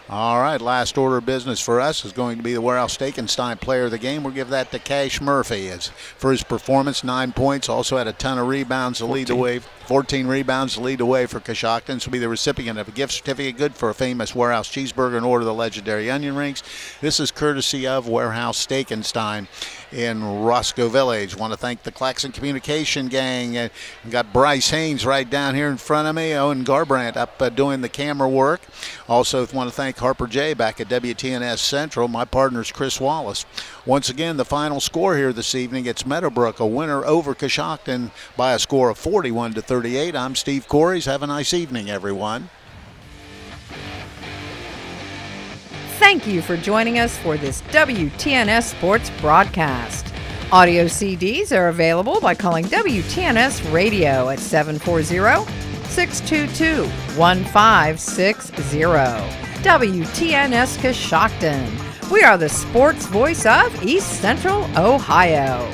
All right, last order of business for us is going to be the Warehouse Steakenstein player of the game. We'll give that to Cash Murphy for his performance. 9 points, also had a ton of rebounds to lead the way. 14 rebounds to lead the way for Coshocton. This will be the recipient of a gift certificate good for a famous Warehouse cheeseburger and order of the legendary onion rings. This is courtesy of Warehouse Steakenstein in Roscoe Village. Want to thank the Claxon Communication Gang. We've got Bryce Hains right down here in front of me. Owen Garabrandt up doing the camera work. Also want to thank Harper J back at WTNS Central. My partner is Chris Wallace. Once again, the final score here this evening, it's Meadowbrook, a winner over Coshocton by a score of 41-38. I'm Steve Corries. Have a nice evening, everyone. Thank you for joining us for this WTNS Sports broadcast. Audio CDs are available by calling WTNS Radio at 740-622-1560. WTNS Coshocton. We are the sports voice of East Central Ohio.